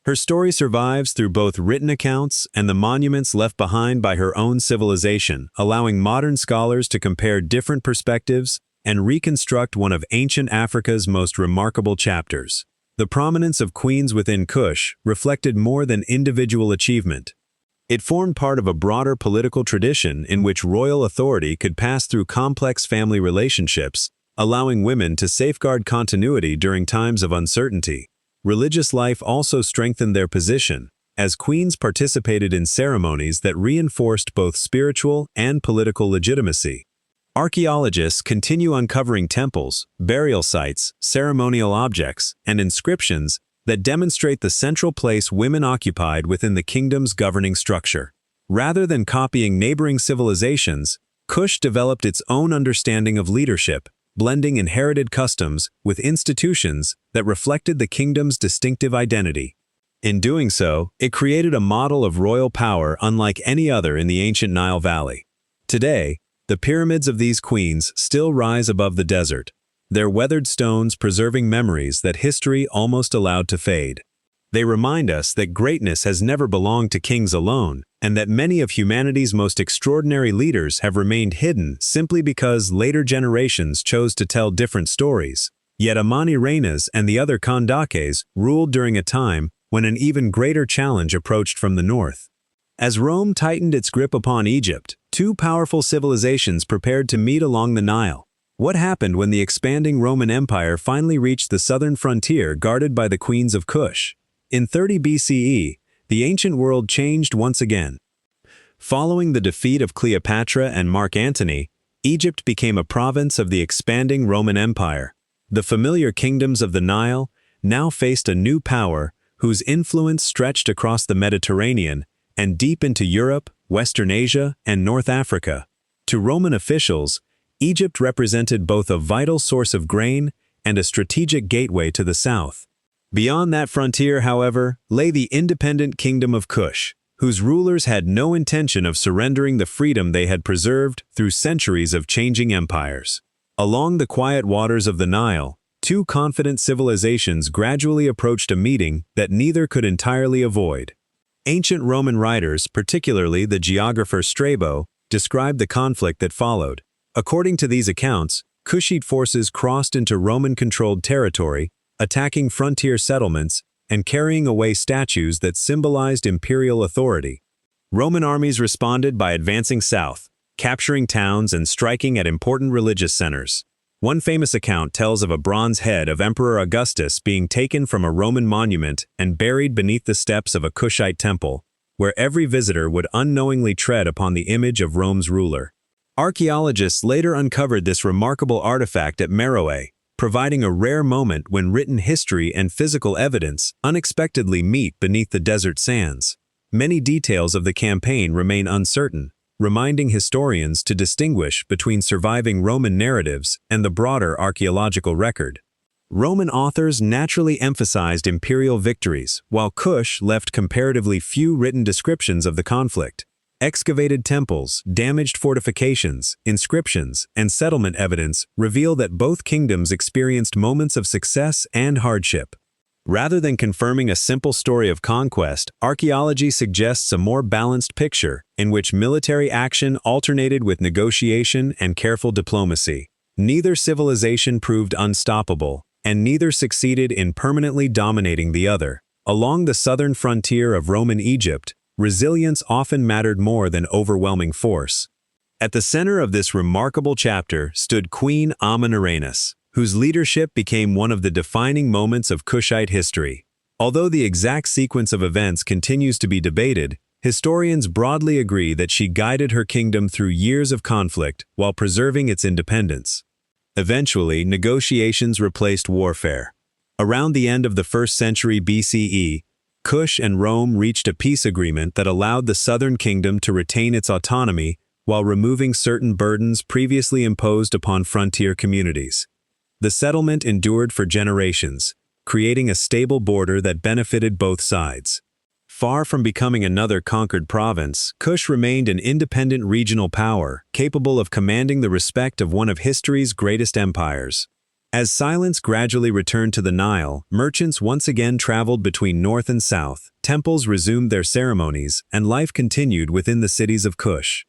Her story survives through both written accounts and the monuments left behind by her own civilization, allowing modern scholars to compare different perspectives and reconstruct one of ancient Africa's most remarkable chapters. The prominence of queens within Kush reflected more than individual achievement. It formed part of a broader political tradition in which royal authority could pass through complex family relationships, allowing women to safeguard continuity during times of uncertainty. Religious life also strengthened their position, as queens participated in ceremonies that reinforced both spiritual and political legitimacy. Archaeologists continue uncovering temples, burial sites, ceremonial objects, and inscriptions that demonstrate the central place women occupied within the kingdom's governing structure. Rather than copying neighboring civilizations, Kush developed its own understanding of leadership, blending inherited customs with institutions that reflected the kingdom's distinctive identity. In doing so, it created a model of royal power unlike any other in the ancient Nile Valley. Today, the pyramids of these queens still rise above the desert, their weathered stones preserving memories that history almost allowed to fade. They remind us that greatness has never belonged to kings alone, and that many of humanity's most extraordinary leaders have remained hidden simply because later generations chose to tell different stories. Yet Amenarrenas and the other Kandakes ruled during a time when an even greater challenge approached from the north. As Rome tightened its grip upon Egypt, two powerful civilizations prepared to meet along the Nile. What happened when the expanding Roman Empire finally reached the southern frontier guarded by the queens of Kush? In 30 BCE, the ancient world changed once again. Following the defeat of Cleopatra and Mark Antony, Egypt became a province of the expanding Roman Empire. The familiar kingdoms of the Nile now faced a new power whose influence stretched across the Mediterranean and deep into Europe, Western Asia, and North Africa. To Roman officials, Egypt represented both a vital source of grain and a strategic gateway to the south. Beyond that frontier, however, lay the independent Kingdom of Kush, whose rulers had no intention of surrendering the freedom they had preserved through centuries of changing empires. Along the quiet waters of the Nile, two confident civilizations gradually approached a meeting that neither could entirely avoid. Ancient Roman writers, particularly the geographer Strabo, described the conflict that followed. According to these accounts, Kushite forces crossed into Roman-controlled territory, attacking frontier settlements and carrying away statues that symbolized imperial authority. Roman armies responded by advancing south, capturing towns and striking at important religious centers. One famous account tells of a bronze head of Emperor Augustus being taken from a Roman monument and buried beneath the steps of a Kushite temple, where every visitor would unknowingly tread upon the image of Rome's ruler. Archaeologists later uncovered this remarkable artifact at Meroë, providing a rare moment when written history and physical evidence unexpectedly meet beneath the desert sands. Many details of the campaign remain uncertain, reminding historians to distinguish between surviving Roman narratives and the broader archaeological record. Roman authors naturally emphasized imperial victories, while Kush left comparatively few written descriptions of the conflict. Excavated temples, damaged fortifications, inscriptions, and settlement evidence reveal that both kingdoms experienced moments of success and hardship. Rather than confirming a simple story of conquest, archaeology suggests a more balanced picture in which military action alternated with negotiation and careful diplomacy. Neither civilization proved unstoppable, and neither succeeded in permanently dominating the other. Along the southern frontier of Roman Egypt, resilience often mattered more than overwhelming force. At the center of this remarkable chapter stood Queen Amenarrenas, whose leadership became one of the defining moments of Kushite history. Although the exact sequence of events continues to be debated, historians broadly agree that she guided her kingdom through years of conflict while preserving its independence. Eventually, negotiations replaced warfare. Around the end of the 1st century BCE, Kush and Rome reached a peace agreement that allowed the southern kingdom to retain its autonomy while removing certain burdens previously imposed upon frontier communities. The settlement endured for generations, creating a stable border that benefited both sides. Far from becoming another conquered province, Kush remained an independent regional power, capable of commanding the respect of one of history's greatest empires. As silence gradually returned to the Nile, merchants once again traveled between north and south, temples resumed their ceremonies, and life continued within the cities of Kush.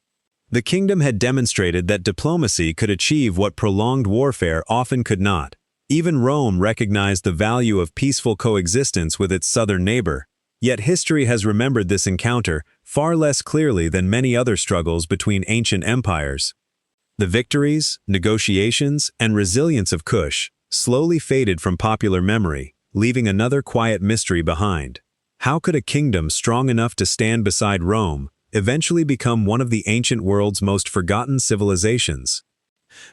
The kingdom had demonstrated that diplomacy could achieve what prolonged warfare often could not. Even Rome recognized the value of peaceful coexistence with its southern neighbor. Yet history has remembered this encounter far less clearly than many other struggles between ancient empires. The victories, negotiations, and resilience of Kush slowly faded from popular memory, leaving another quiet mystery behind. How could a kingdom strong enough to stand beside Rome eventually become one of the ancient world's most forgotten civilizations?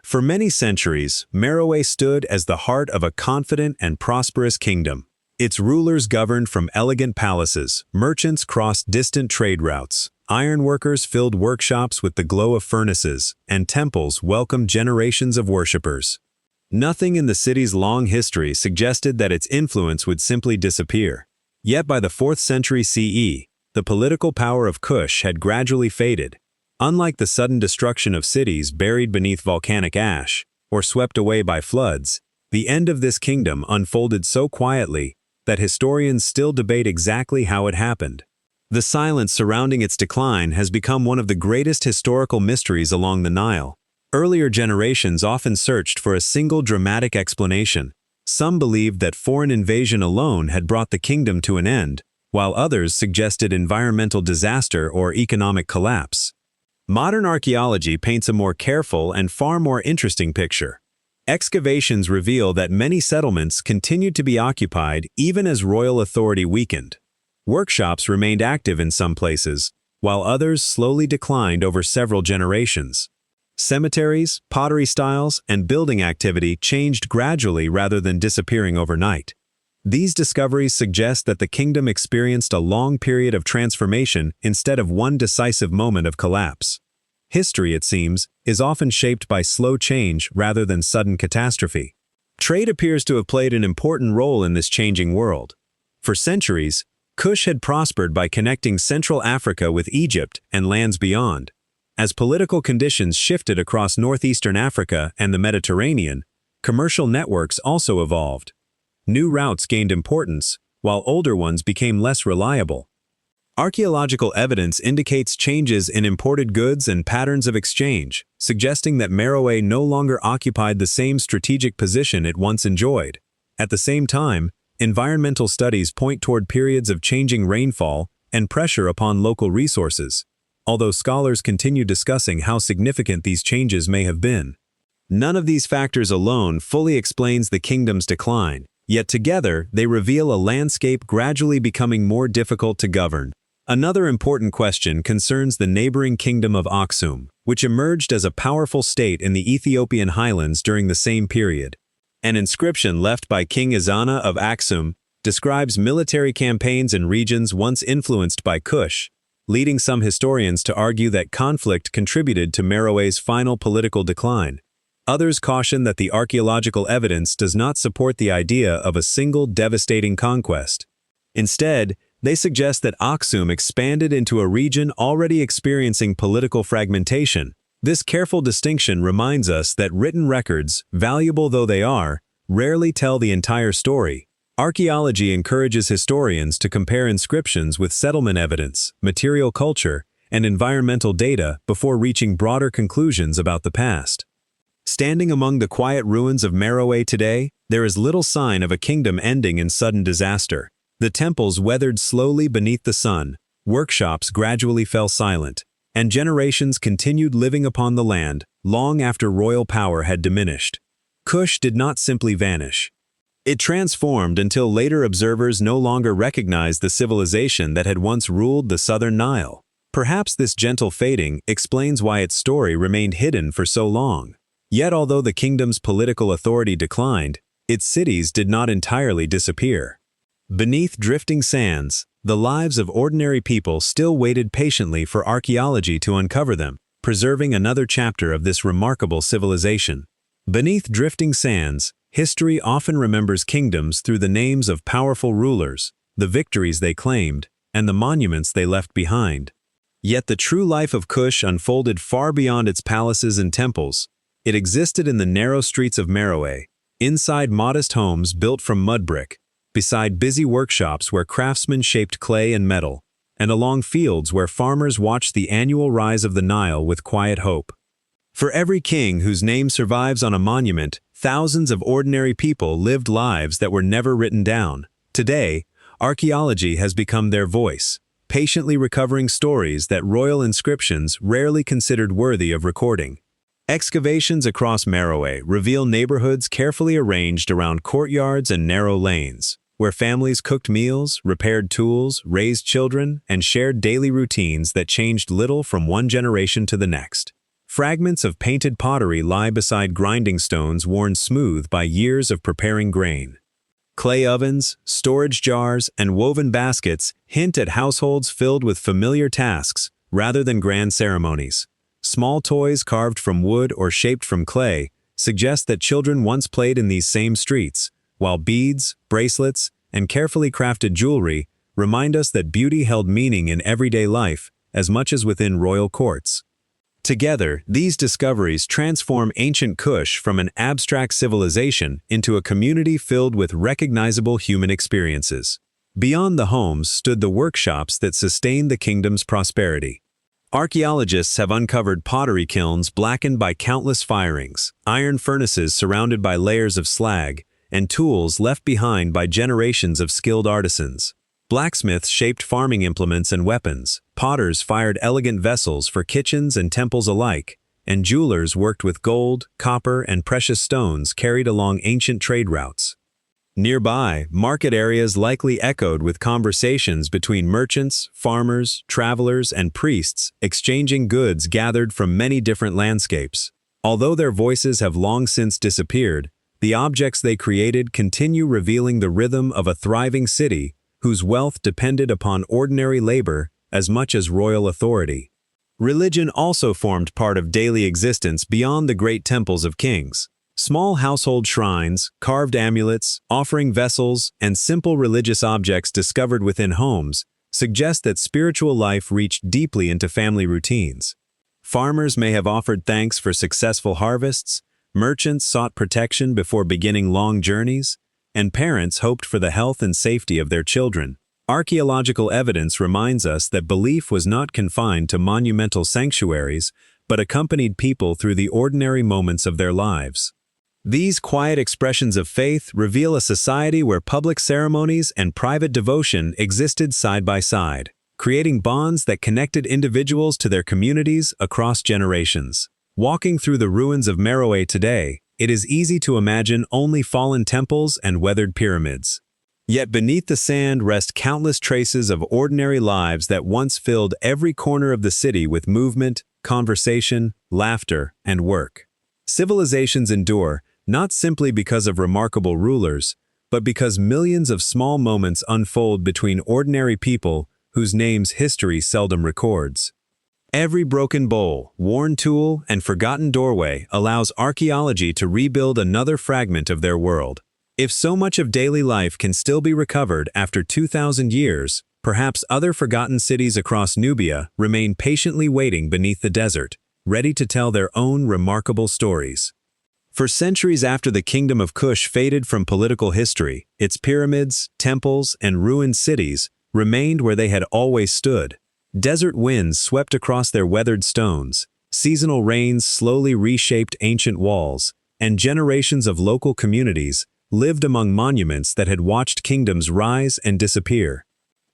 For many centuries, Meroë stood as the heart of a confident and prosperous kingdom. Its rulers governed from elegant palaces, merchants crossed distant trade routes, ironworkers filled workshops with the glow of furnaces, and temples welcomed generations of worshippers. Nothing in the city's long history suggested that its influence would simply disappear. Yet by the 4th century CE, the political power of Kush had gradually faded. Unlike the sudden destruction of cities buried beneath volcanic ash, or swept away by floods, the end of this kingdom unfolded so quietly that historians still debate exactly how it happened. The silence surrounding its decline has become one of the greatest historical mysteries along the Nile. Earlier generations often searched for a single dramatic explanation. Some believed that foreign invasion alone had brought the kingdom to an end, while others suggested environmental disaster or economic collapse. Modern archaeology paints a more careful and far more interesting picture. Excavations reveal that many settlements continued to be occupied even as royal authority weakened. Workshops remained active in some places, while others slowly declined over several generations. Cemeteries, pottery styles, and building activity changed gradually rather than disappearing overnight. These discoveries suggest that the kingdom experienced a long period of transformation instead of one decisive moment of collapse. History, it seems, is often shaped by slow change rather than sudden catastrophe. Trade appears to have played an important role in this changing world. For centuries, Kush had prospered by connecting Central Africa with Egypt and lands beyond. As political conditions shifted across northeastern Africa and the Mediterranean, commercial networks also evolved. New routes gained importance, while older ones became less reliable. Archaeological evidence indicates changes in imported goods and patterns of exchange, suggesting that Meroë no longer occupied the same strategic position it once enjoyed. At the same time, environmental studies point toward periods of changing rainfall and pressure upon local resources, although scholars continue discussing how significant these changes may have been. None of these factors alone fully explains the kingdom's decline, yet together they reveal a landscape gradually becoming more difficult to govern. Another important question concerns the neighboring kingdom of Aksum, which emerged as a powerful state in the Ethiopian highlands during the same period. An inscription left by King Izana of Aksum describes military campaigns in regions once influenced by Kush, leading some historians to argue that conflict contributed to Meroë's final political decline. Others caution that the archaeological evidence does not support the idea of a single devastating conquest. Instead, they suggest that Aksum expanded into a region already experiencing political fragmentation. This careful distinction reminds us that written records, valuable though they are, rarely tell the entire story. Archaeology encourages historians to compare inscriptions with settlement evidence, material culture, and environmental data before reaching broader conclusions about the past. Standing among the quiet ruins of Meroë today, there is little sign of a kingdom ending in sudden disaster. The temples weathered slowly beneath the sun, workshops gradually fell silent, and generations continued living upon the land long after royal power had diminished. Kush did not simply vanish. It transformed until later observers no longer recognized the civilization that had once ruled the southern Nile. Perhaps this gentle fading explains why its story remained hidden for so long. Yet although the kingdom's political authority declined, its cities did not entirely disappear. Beneath drifting sands, the lives of ordinary people still waited patiently for archaeology to uncover them, preserving another chapter of this remarkable civilization. Beneath drifting sands, history often remembers kingdoms through the names of powerful rulers, the victories they claimed, and the monuments they left behind. Yet the true life of Kush unfolded far beyond its palaces and temples. It existed in the narrow streets of Meroë, inside modest homes built from mud brick, beside busy workshops where craftsmen shaped clay and metal, and along fields where farmers watched the annual rise of the Nile with quiet hope. For every king whose name survives on a monument, thousands of ordinary people lived lives that were never written down. Today, archaeology has become their voice, patiently recovering stories that royal inscriptions rarely considered worthy of recording. Excavations across Meroë reveal neighborhoods carefully arranged around courtyards and narrow lanes, where families cooked meals, repaired tools, raised children, and shared daily routines that changed little from one generation to the next. Fragments of painted pottery lie beside grinding stones worn smooth by years of preparing grain. Clay ovens, storage jars, and woven baskets hint at households filled with familiar tasks rather than grand ceremonies. Small toys carved from wood or shaped from clay suggest that children once played in these same streets, while beads, bracelets, and carefully crafted jewelry remind us that beauty held meaning in everyday life as much as within royal courts. Together, these discoveries transform ancient Kush from an abstract civilization into a community filled with recognizable human experiences. Beyond the homes stood the workshops that sustained the kingdom's prosperity. Archaeologists have uncovered pottery kilns blackened by countless firings, iron furnaces surrounded by layers of slag, and tools left behind by generations of skilled artisans. Blacksmiths shaped farming implements and weapons, potters fired elegant vessels for kitchens and temples alike, and jewelers worked with gold, copper, and precious stones carried along ancient trade routes. Nearby, market areas likely echoed with conversations between merchants, farmers, travelers, and priests exchanging goods gathered from many different landscapes. Although their voices have long since disappeared, the objects they created continue revealing the rhythm of a thriving city whose wealth depended upon ordinary labor as much as royal authority. Religion also formed part of daily existence beyond the great temples of kings. Small household shrines, carved amulets, offering vessels, and simple religious objects discovered within homes suggest that spiritual life reached deeply into family routines. Farmers may have offered thanks for successful harvests, merchants sought protection before beginning long journeys, and parents hoped for the health and safety of their children. Archaeological evidence reminds us that belief was not confined to monumental sanctuaries, but accompanied people through the ordinary moments of their lives. These quiet expressions of faith reveal a society where public ceremonies and private devotion existed side by side, creating bonds that connected individuals to their communities across generations. Walking through the ruins of Meroë today, it is easy to imagine only fallen temples and weathered pyramids. Yet beneath the sand rest countless traces of ordinary lives that once filled every corner of the city with movement, conversation, laughter, and work. Civilizations endure, not simply because of remarkable rulers, but because millions of small moments unfold between ordinary people whose names history seldom records. Every broken bowl, worn tool, and forgotten doorway allows archaeology to rebuild another fragment of their world. If so much of daily life can still be recovered after 2,000 years, perhaps other forgotten cities across Nubia remain patiently waiting beneath the desert, ready to tell their own remarkable stories. For centuries after the Kingdom of Kush faded from political history, its pyramids, temples, and ruined cities remained where they had always stood. Desert winds swept across their weathered stones, Seasonal rains slowly reshaped ancient walls, and generations of local communities lived among monuments that had watched kingdoms rise and disappear.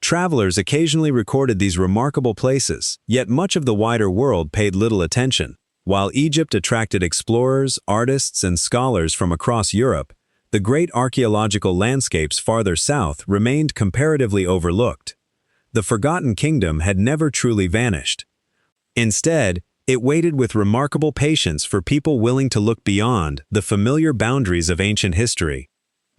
Travelers occasionally recorded these remarkable places, yet much of the wider world paid little attention. While Egypt attracted explorers, artists, and scholars from across Europe, the great archaeological landscapes farther south remained comparatively overlooked. The forgotten kingdom had never truly vanished. Instead, it waited with remarkable patience for people willing to look beyond the familiar boundaries of ancient history.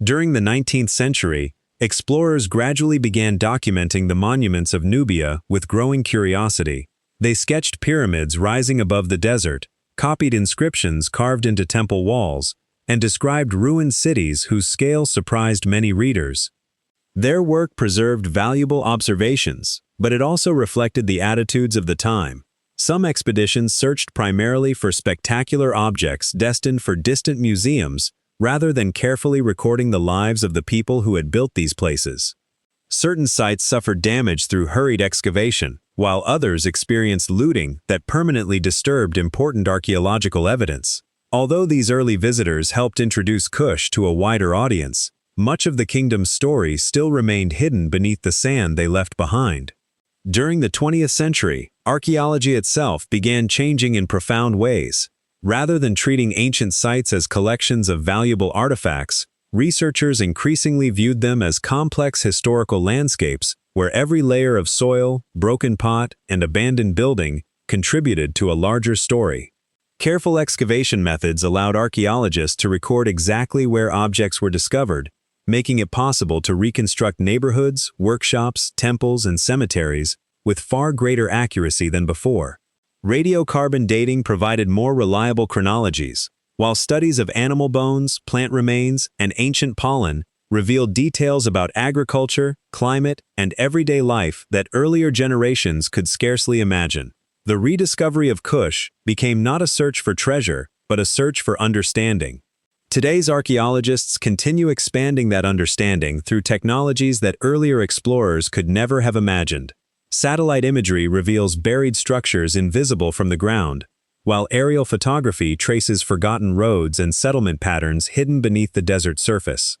During the 19th century, explorers gradually began documenting the monuments of Nubia with growing curiosity. They sketched pyramids rising above the desert, copied inscriptions carved into temple walls, and described ruined cities whose scale surprised many readers. Their work preserved valuable observations, but it also reflected the attitudes of the time. Some expeditions searched primarily for spectacular objects destined for distant museums rather than carefully recording the lives of the people who had built these places. Certain sites suffered damage through hurried excavation, while others experienced looting that permanently disturbed important archaeological evidence. Although these early visitors helped introduce Kush to a wider audience, much of the kingdom's story still remained hidden beneath the sand they left behind. During the 20th century, archaeology itself began changing in profound ways. Rather than treating ancient sites as collections of valuable artifacts, researchers increasingly viewed them as complex historical landscapes where every layer of soil, broken pot, and abandoned building contributed to a larger story. Careful excavation methods allowed archaeologists to record exactly where objects were discovered, making it possible to reconstruct neighborhoods, workshops, temples, and cemeteries with far greater accuracy than before. Radiocarbon dating provided more reliable chronologies, while studies of animal bones, plant remains, and ancient pollen revealed details about agriculture, climate, and everyday life that earlier generations could scarcely imagine. The rediscovery of Kush became not a search for treasure, but a search for understanding. Today's archaeologists continue expanding that understanding through technologies that earlier explorers could never have imagined. Satellite imagery reveals buried structures invisible from the ground, while aerial photography traces forgotten roads and settlement patterns hidden beneath the desert surface.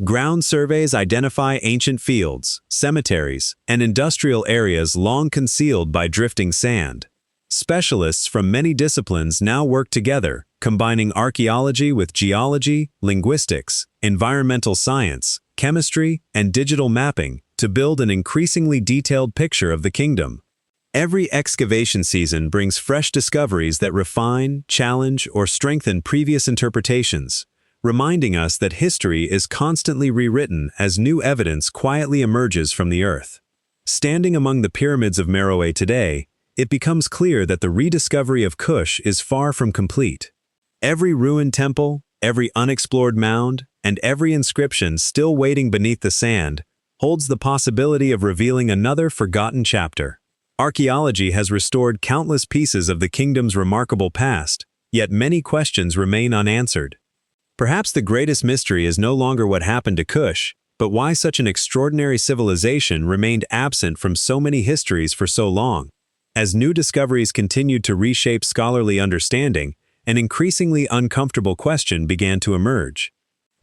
Ground surveys identify ancient fields, cemeteries, and industrial areas long concealed by drifting sand. Specialists from many disciplines now work together, combining archaeology with geology, linguistics, environmental science, chemistry, and digital mapping to build an increasingly detailed picture of the kingdom. Every excavation season brings fresh discoveries that refine, challenge, or strengthen previous interpretations, reminding us that history is constantly rewritten as new evidence quietly emerges from the earth. Standing among the pyramids of Meroë today, it becomes clear that the rediscovery of Kush is far from complete. Every ruined temple, every unexplored mound, and every inscription still waiting beneath the sand holds the possibility of revealing another forgotten chapter. Archaeology has restored countless pieces of the kingdom's remarkable past, yet many questions remain unanswered. Perhaps the greatest mystery is no longer what happened to Kush, but why such an extraordinary civilization remained absent from so many histories for so long. As new discoveries continued to reshape scholarly understanding, an increasingly uncomfortable question began to emerge.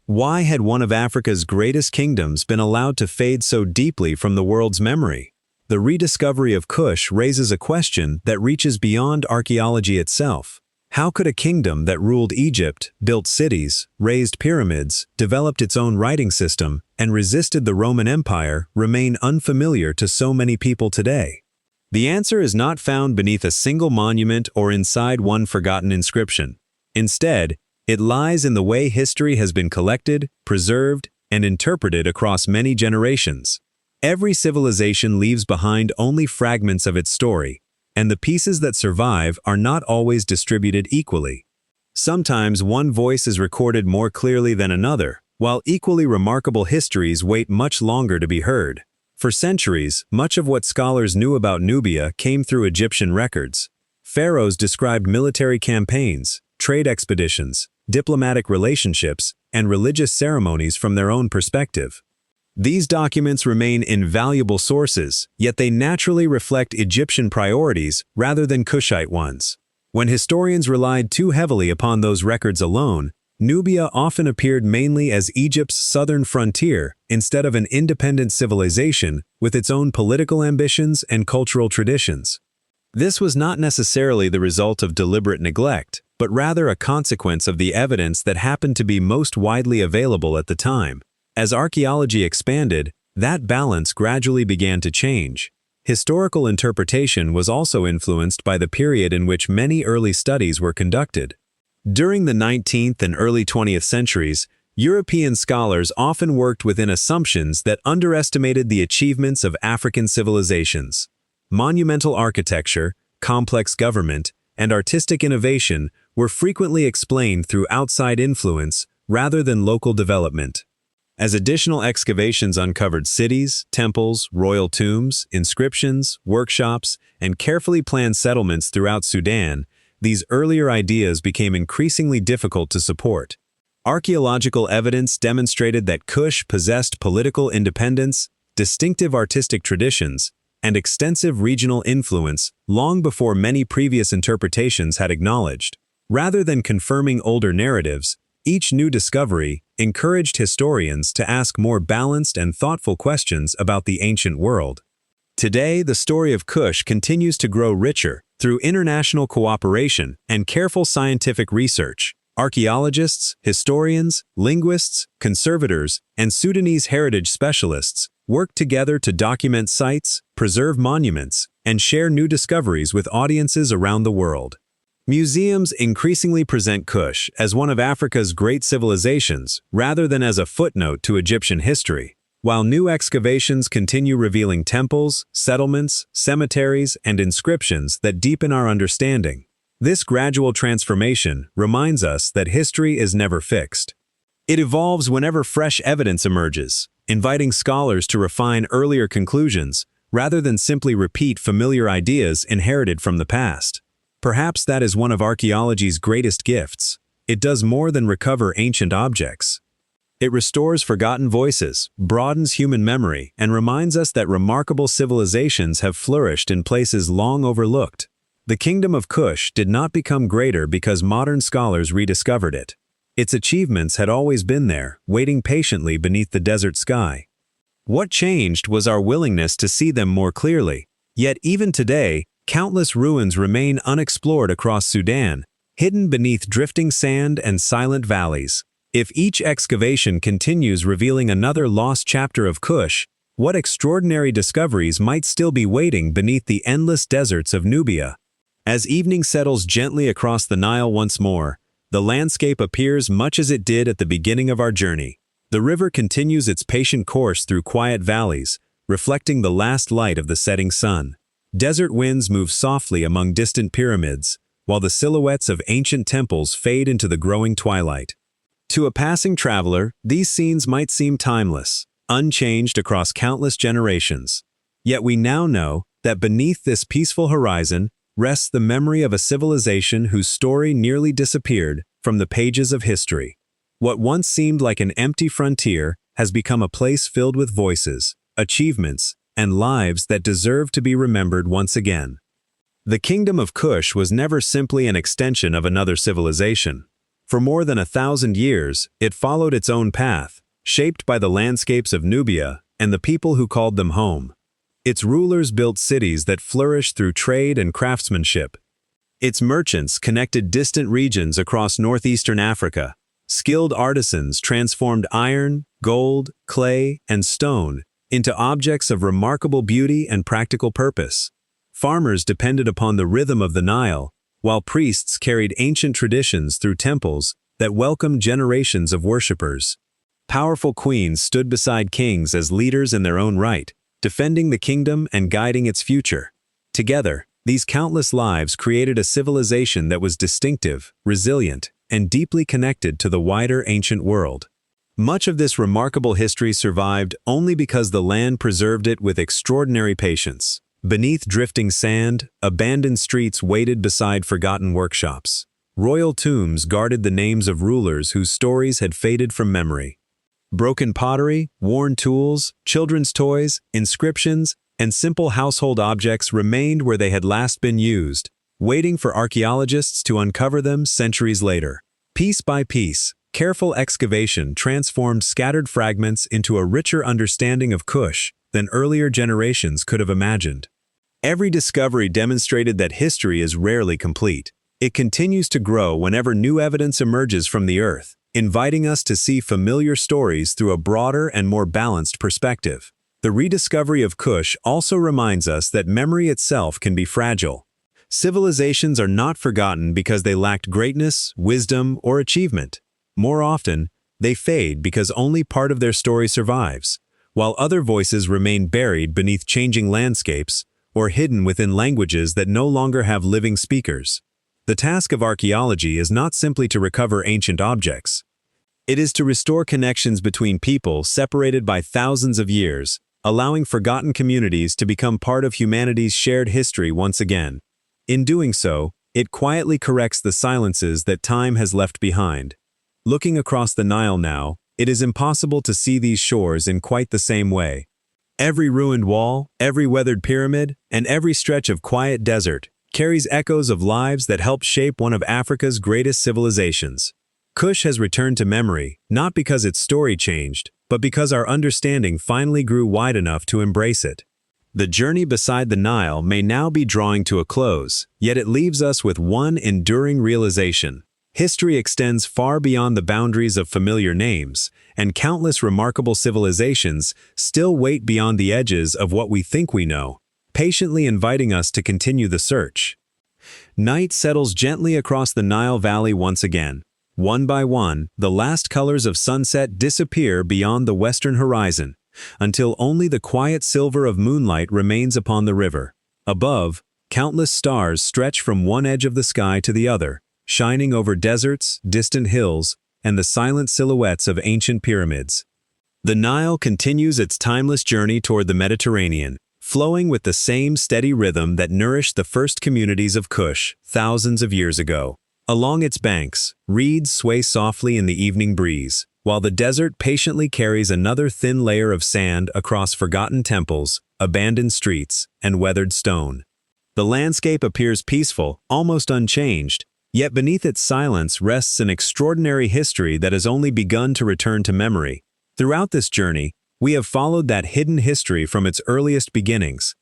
Why had one of Africa's greatest kingdoms been allowed to fade so deeply from the world's memory? The rediscovery of Kush raises a question that reaches beyond archaeology itself. How could a kingdom that ruled Egypt, built cities, raised pyramids, developed its own writing system, and resisted the Roman Empire remain unfamiliar to so many people today? The answer is not found beneath a single monument or inside one forgotten inscription. Instead, it lies in the way history has been collected, preserved, and interpreted across many generations. Every civilization leaves behind only fragments of its story, and the pieces that survive are not always distributed equally. Sometimes one voice is recorded more clearly than another, while equally remarkable histories wait much longer to be heard. For centuries, much of what scholars knew about Nubia came through Egyptian records. Pharaohs described military campaigns, trade expeditions, diplomatic relationships, and religious ceremonies from their own perspective. These documents remain invaluable sources, yet they naturally reflect Egyptian priorities rather than Kushite ones. When historians relied too heavily upon those records alone, Nubia often appeared mainly as Egypt's southern frontier instead of an independent civilization with its own political ambitions and cultural traditions. This was not necessarily the result of deliberate neglect, but rather a consequence of the evidence that happened to be most widely available at the time. As archaeology expanded, that balance gradually began to change. Historical interpretation was also influenced by the period in which many early studies were conducted. During the 19th and early 20th centuries, European scholars often worked within assumptions that underestimated the achievements of African civilizations. Monumental architecture, complex government, and artistic innovation were frequently explained through outside influence rather than local development. As additional excavations uncovered cities, temples, royal tombs, inscriptions, workshops, and carefully planned settlements throughout Sudan, these earlier ideas became increasingly difficult to support. Archaeological evidence demonstrated that Kush possessed political independence, distinctive artistic traditions, and extensive regional influence long before many previous interpretations had acknowledged. Rather than confirming older narratives, each new discovery encouraged historians to ask more balanced and thoughtful questions about the ancient world. Today, the story of Kush continues to grow richer through international cooperation and careful scientific research. Archaeologists, historians, linguists, conservators, and Sudanese heritage specialists work together to document sites, preserve monuments, and share new discoveries with audiences around the world. Museums increasingly present Kush as one of Africa's great civilizations rather than as a footnote to Egyptian history, while new excavations continue revealing temples, settlements, cemeteries, and inscriptions that deepen our understanding. This gradual transformation reminds us that history is never fixed. It evolves whenever fresh evidence emerges, inviting scholars to refine earlier conclusions rather than simply repeat familiar ideas inherited from the past. Perhaps that is one of archaeology's greatest gifts. It does more than recover ancient objects. It restores forgotten voices, broadens human memory, and reminds us that remarkable civilizations have flourished in places long overlooked. The Kingdom of Kush did not become greater because modern scholars rediscovered it. Its achievements had always been there, waiting patiently beneath the desert sky. What changed was our willingness to see them more clearly. Yet even today, countless ruins remain unexplored across Sudan, hidden beneath drifting sand and silent valleys. If each excavation continues revealing another lost chapter of Kush, what extraordinary discoveries might still be waiting beneath the endless deserts of Nubia? As evening settles gently across the Nile once more, the landscape appears much as it did at the beginning of our journey. The river continues its patient course through quiet valleys, reflecting the last light of the setting sun. Desert winds move softly among distant pyramids, while the silhouettes of ancient temples fade into the growing twilight. To a passing traveler, these scenes might seem timeless, unchanged across countless generations. Yet we now know that beneath this peaceful horizon rests the memory of a civilization whose story nearly disappeared from the pages of history. What once seemed like an empty frontier has become a place filled with voices, achievements, and lives that deserve to be remembered once again. The Kingdom of Kush was never simply an extension of another civilization. For more than 1,000 years, it followed its own path, shaped by the landscapes of Nubia and the people who called them home. Its rulers built cities that flourished through trade and craftsmanship. Its merchants connected distant regions across northeastern Africa. Skilled artisans transformed iron, gold, clay, and stone into objects of remarkable beauty and practical purpose. Farmers depended upon the rhythm of the Nile, while priests carried ancient traditions through temples that welcomed generations of worshippers. Powerful queens stood beside kings as leaders in their own right, defending the kingdom and guiding its future. Together, these countless lives created a civilization that was distinctive, resilient, and deeply connected to the wider ancient world. Much of this remarkable history survived only because the land preserved it with extraordinary patience. Beneath drifting sand, abandoned streets waited beside forgotten workshops. Royal tombs guarded the names of rulers whose stories had faded from memory. Broken pottery, worn tools, children's toys, inscriptions, and simple household objects remained where they had last been used, waiting for archaeologists to uncover them centuries later. Piece by piece, careful excavation transformed scattered fragments into a richer understanding of Kush than earlier generations could have imagined. Every discovery demonstrated that history is rarely complete. It continues to grow whenever new evidence emerges from the earth, inviting us to see familiar stories through a broader and more balanced perspective. The rediscovery of Kush also reminds us that memory itself can be fragile. Civilizations are not forgotten because they lacked greatness, wisdom, or achievement. More often, they fade because only part of their story survives, while other voices remain buried beneath changing landscapes or hidden within languages that no longer have living speakers. The task of archaeology is not simply to recover ancient objects. It is to restore connections between people separated by thousands of years, allowing forgotten communities to become part of humanity's shared history once again. In doing so, it quietly corrects the silences that time has left behind. Looking across the Nile now, it is impossible to see these shores in quite the same way. Every ruined wall, every weathered pyramid, and every stretch of quiet desert carries echoes of lives that helped shape one of Africa's greatest civilizations. Kush has returned to memory, not because its story changed, but because our understanding finally grew wide enough to embrace it. The journey beside the Nile may now be drawing to a close, yet it leaves us with one enduring realization. History extends far beyond the boundaries of familiar names, and countless remarkable civilizations still wait beyond the edges of what we think we know, patiently inviting us to continue the search. Night settles gently across the Nile Valley once again. One by one, the last colors of sunset disappear beyond the western horizon, until only the quiet silver of moonlight remains upon the river. Above, countless stars stretch from one edge of the sky to the other, shining over deserts, distant hills, and the silent silhouettes of ancient pyramids. The Nile continues its timeless journey toward the Mediterranean, flowing with the same steady rhythm that nourished the first communities of Kush thousands of years ago. Along its banks, reeds sway softly in the evening breeze, while the desert patiently carries another thin layer of sand across forgotten temples, abandoned streets, and weathered stone. The landscape appears peaceful, almost unchanged, yet beneath its silence rests an extraordinary history that has only begun to return to memory. Throughout this journey, we have followed that hidden history from its earliest beginnings.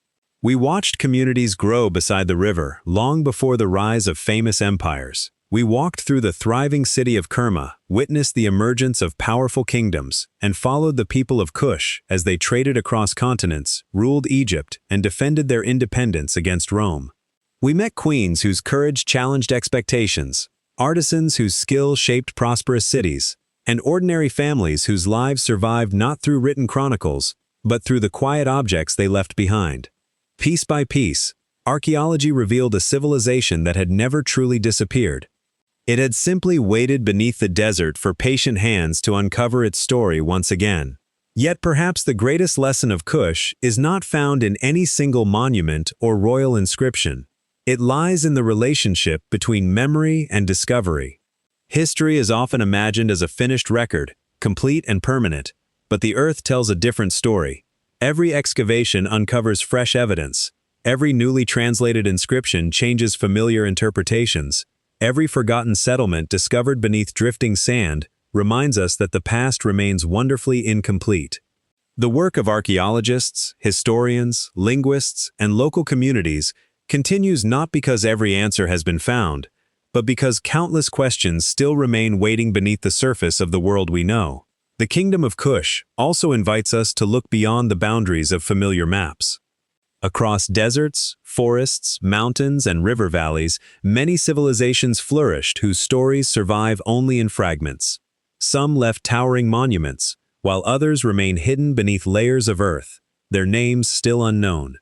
We watched communities grow beside the river long before the rise of famous empires. We walked through the thriving city of Kerma, witnessed the emergence of powerful kingdoms, and followed the people of Kush as they traded across continents, ruled Egypt, and defended their independence against Rome. We met queens whose courage challenged expectations, artisans whose skill shaped prosperous cities, and ordinary families whose lives survived not through written chronicles, but through the quiet objects they left behind. Piece by piece, archaeology revealed a civilization that had never truly disappeared. It had simply waited beneath the desert for patient hands to uncover its story once again. Yet perhaps the greatest lesson of Kush is not found in any single monument or royal inscription. It lies in the relationship between memory and discovery. History is often imagined as a finished record, complete and permanent, but the earth tells a different story. Every excavation uncovers fresh evidence. Every newly translated inscription changes familiar interpretations. Every forgotten settlement discovered beneath drifting sand reminds us that the past remains wonderfully incomplete. The work of archaeologists, historians, linguists, and local communities continues not because every answer has been found, but because countless questions still remain waiting beneath the surface of the world we know. The Kingdom of Kush also invites us to look beyond the boundaries of familiar maps. Across deserts, forests, mountains, and river valleys, many civilizations flourished whose stories survive only in fragments. Some left towering monuments, while others remain hidden beneath layers of earth, their names still unknown.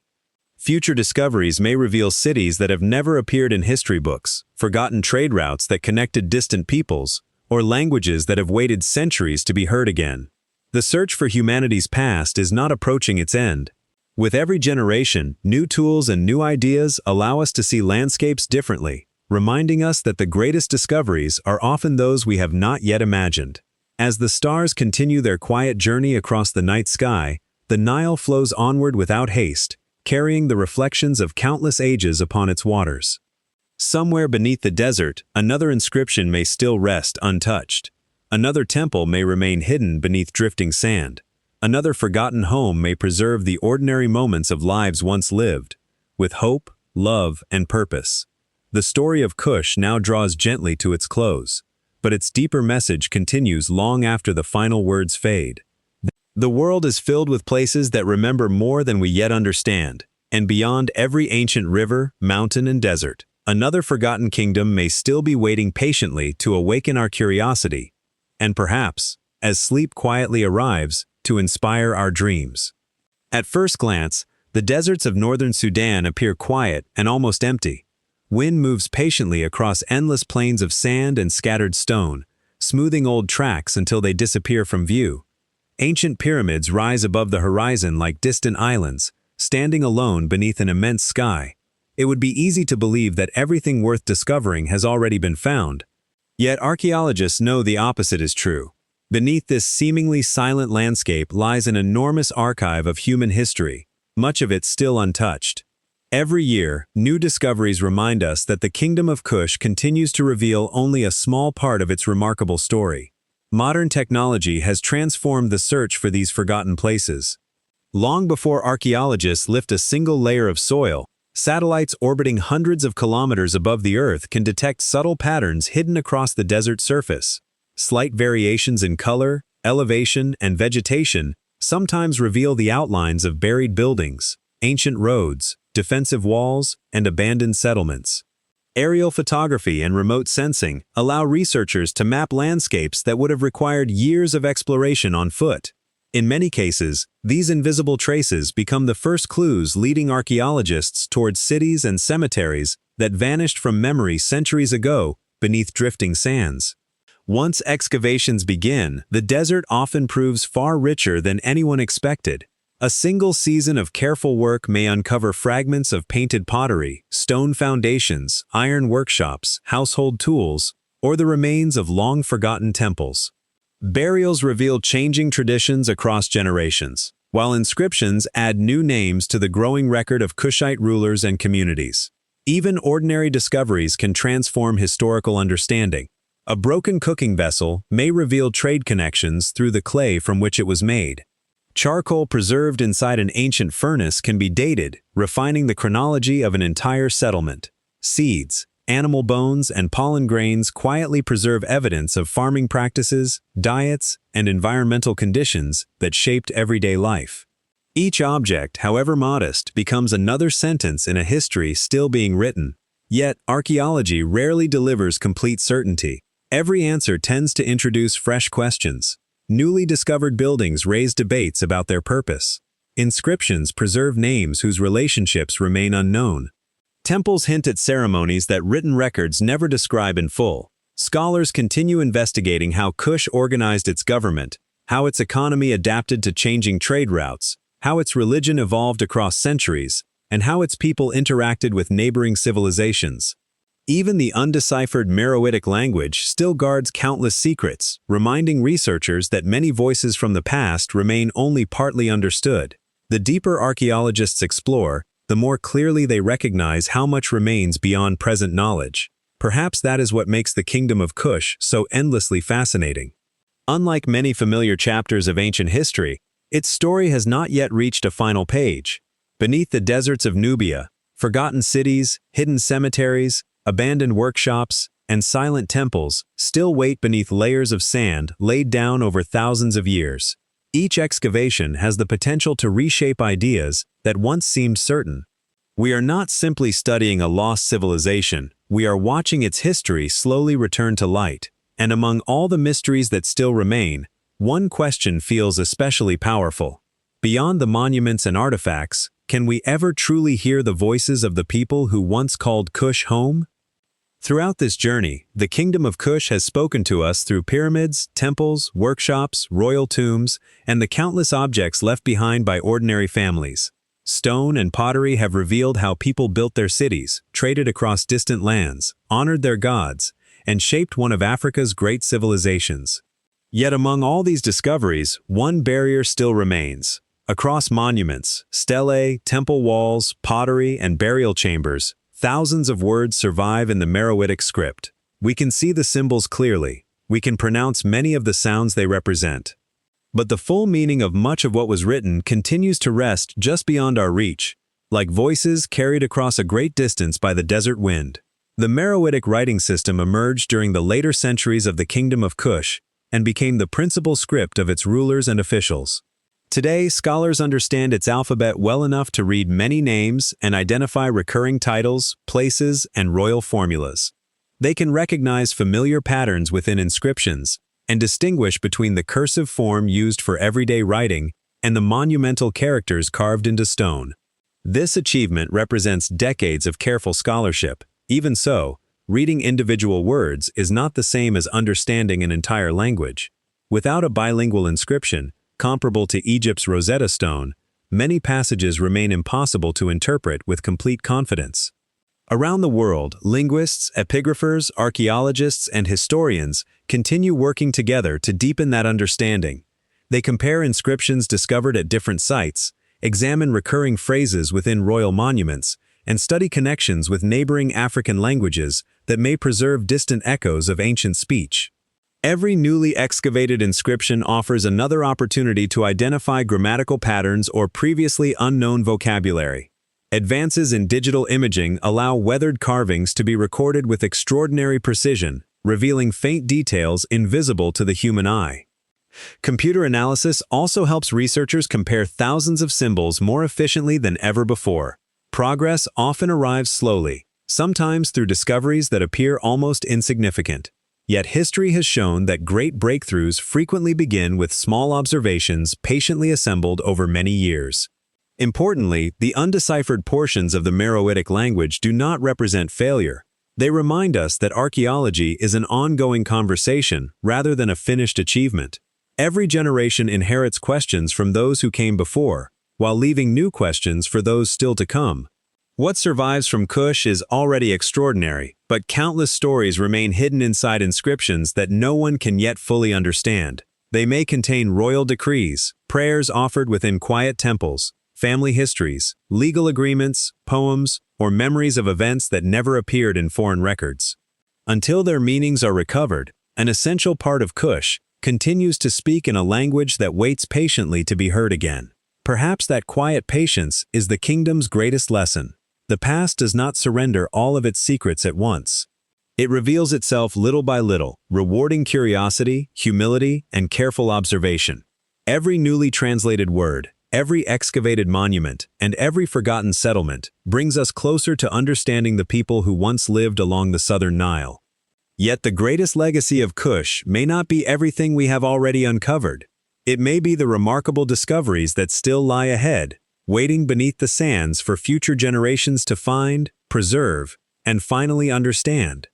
Future discoveries may reveal cities that have never appeared in history books, forgotten trade routes that connected distant peoples, or languages that have waited centuries to be heard again. The search for humanity's past is not approaching its end. With every generation, new tools and new ideas allow us to see landscapes differently, reminding us that the greatest discoveries are often those we have not yet imagined. As the stars continue their quiet journey across the night sky, the Nile flows onward without haste, carrying the reflections of countless ages upon its waters. Somewhere beneath the desert, another inscription may still rest untouched. Another temple may remain hidden beneath drifting sand. Another forgotten home may preserve the ordinary moments of lives once lived, with hope, love, and purpose. The story of Kush now draws gently to its close, but its deeper message continues long after the final words fade. The world is filled with places that remember more than we yet understand, and beyond every ancient river, mountain, and desert, another forgotten kingdom may still be waiting patiently to awaken our curiosity, and perhaps, as sleep quietly arrives, to inspire our dreams. At first glance, the deserts of northern Sudan appear quiet and almost empty. Wind moves patiently across endless plains of sand and scattered stone, smoothing old tracks until they disappear from view. Ancient pyramids rise above the horizon like distant islands, standing alone beneath an immense sky. It would be easy to believe that everything worth discovering has already been found. Yet archaeologists know the opposite is true. Beneath this seemingly silent landscape lies an enormous archive of human history, much of it still untouched. Every year, new discoveries remind us that the Kingdom of Kush continues to reveal only a small part of its remarkable story. Modern technology has transformed the search for these forgotten places. Long before archaeologists lift a single layer of soil, satellites orbiting hundreds of kilometers above the Earth can detect subtle patterns hidden across the desert surface. Slight variations in color, elevation, and vegetation sometimes reveal the outlines of buried buildings, ancient roads, defensive walls, and abandoned settlements. Aerial photography and remote sensing allow researchers to map landscapes that would have required years of exploration on foot. In many cases, these invisible traces become the first clues leading archaeologists towards cities and cemeteries that vanished from memory centuries ago beneath drifting sands. Once excavations begin, the desert often proves far richer than anyone expected. A single season of careful work may uncover fragments of painted pottery, stone foundations, iron workshops, household tools, or the remains of long-forgotten temples. Burials reveal changing traditions across generations, while inscriptions add new names to the growing record of Kushite rulers and communities. Even ordinary discoveries can transform historical understanding. A broken cooking vessel may reveal trade connections through the clay from which it was made. Charcoal preserved inside an ancient furnace can be dated, refining the chronology of an entire settlement. Seeds, animal bones, and pollen grains quietly preserve evidence of farming practices, diets, and environmental conditions that shaped everyday life. Each object, however modest, becomes another sentence in a history still being written. Yet, archaeology rarely delivers complete certainty. Every answer tends to introduce fresh questions. Newly discovered buildings raise debates about their purpose. Inscriptions preserve names whose relationships remain unknown. Temples hint at ceremonies that written records never describe in full. Scholars continue investigating how Kush organized its government, how its economy adapted to changing trade routes, how its religion evolved across centuries, and how its people interacted with neighboring civilizations. Even the undeciphered Meroitic language still guards countless secrets, reminding researchers that many voices from the past remain only partly understood. The deeper archaeologists explore, the more clearly they recognize how much remains beyond present knowledge. Perhaps that is what makes the Kingdom of Kush so endlessly fascinating. Unlike many familiar chapters of ancient history, its story has not yet reached a final page. Beneath the deserts of Nubia, forgotten cities, hidden cemeteries, abandoned workshops, and silent temples still wait beneath layers of sand laid down over thousands of years. Each excavation has the potential to reshape ideas that once seemed certain. We are not simply studying a lost civilization, we are watching its history slowly return to light. And among all the mysteries that still remain, one question feels especially powerful. Beyond the monuments and artifacts, can we ever truly hear the voices of the people who once called Kush home? Throughout this journey, the Kingdom of Kush has spoken to us through pyramids, temples, workshops, royal tombs, and the countless objects left behind by ordinary families. Stone and pottery have revealed how people built their cities, traded across distant lands, honored their gods, and shaped one of Africa's great civilizations. Yet among all these discoveries, one barrier still remains. Across monuments, stelae, temple walls, pottery, and burial chambers, Thousands of words survive in the Meroitic script. We can see the symbols clearly. We can pronounce many of the sounds they represent. But the full meaning of much of what was written continues to rest just beyond our reach, like voices carried across a great distance by the desert wind. The Meroitic writing system emerged during the later centuries of the Kingdom of Kush and became the principal script of its rulers and officials. Today, scholars understand its alphabet well enough to read many names and identify recurring titles, places, and royal formulas. They can recognize familiar patterns within inscriptions and distinguish between the cursive form used for everyday writing and the monumental characters carved into stone. This achievement represents decades of careful scholarship. Even so, reading individual words is not the same as understanding an entire language. Without a bilingual inscription, comparable to Egypt's Rosetta Stone, many passages remain impossible to interpret with complete confidence. Around the world, linguists, epigraphers, archaeologists, and historians continue working together to deepen that understanding. They compare inscriptions discovered at different sites, examine recurring phrases within royal monuments, and study connections with neighboring African languages that may preserve distant echoes of ancient speech. Every newly excavated inscription offers another opportunity to identify grammatical patterns or previously unknown vocabulary. Advances in digital imaging allow weathered carvings to be recorded with extraordinary precision, revealing faint details invisible to the human eye. Computer analysis also helps researchers compare thousands of symbols more efficiently than ever before. Progress often arrives slowly, sometimes through discoveries that appear almost insignificant. Yet history has shown that great breakthroughs frequently begin with small observations patiently assembled over many years. Importantly, the undeciphered portions of the Meroitic language do not represent failure. They remind us that archaeology is an ongoing conversation rather than a finished achievement. Every generation inherits questions from those who came before, while leaving new questions for those still to come. What survives from Kush is already extraordinary, but countless stories remain hidden inside inscriptions that no one can yet fully understand. They may contain royal decrees, prayers offered within quiet temples, family histories, legal agreements, poems, or memories of events that never appeared in foreign records. Until their meanings are recovered, an essential part of Kush continues to speak in a language that waits patiently to be heard again. Perhaps that quiet patience is the kingdom's greatest lesson. The past does not surrender all of its secrets at once. It reveals itself little by little, rewarding curiosity, humility, and careful observation. Every newly translated word, every excavated monument, and every forgotten settlement brings us closer to understanding the people who once lived along the southern Nile. Yet the greatest legacy of Kush may not be everything we have already uncovered. It may be the remarkable discoveries that still lie ahead, waiting beneath the sands for future generations to find, preserve, and finally understand.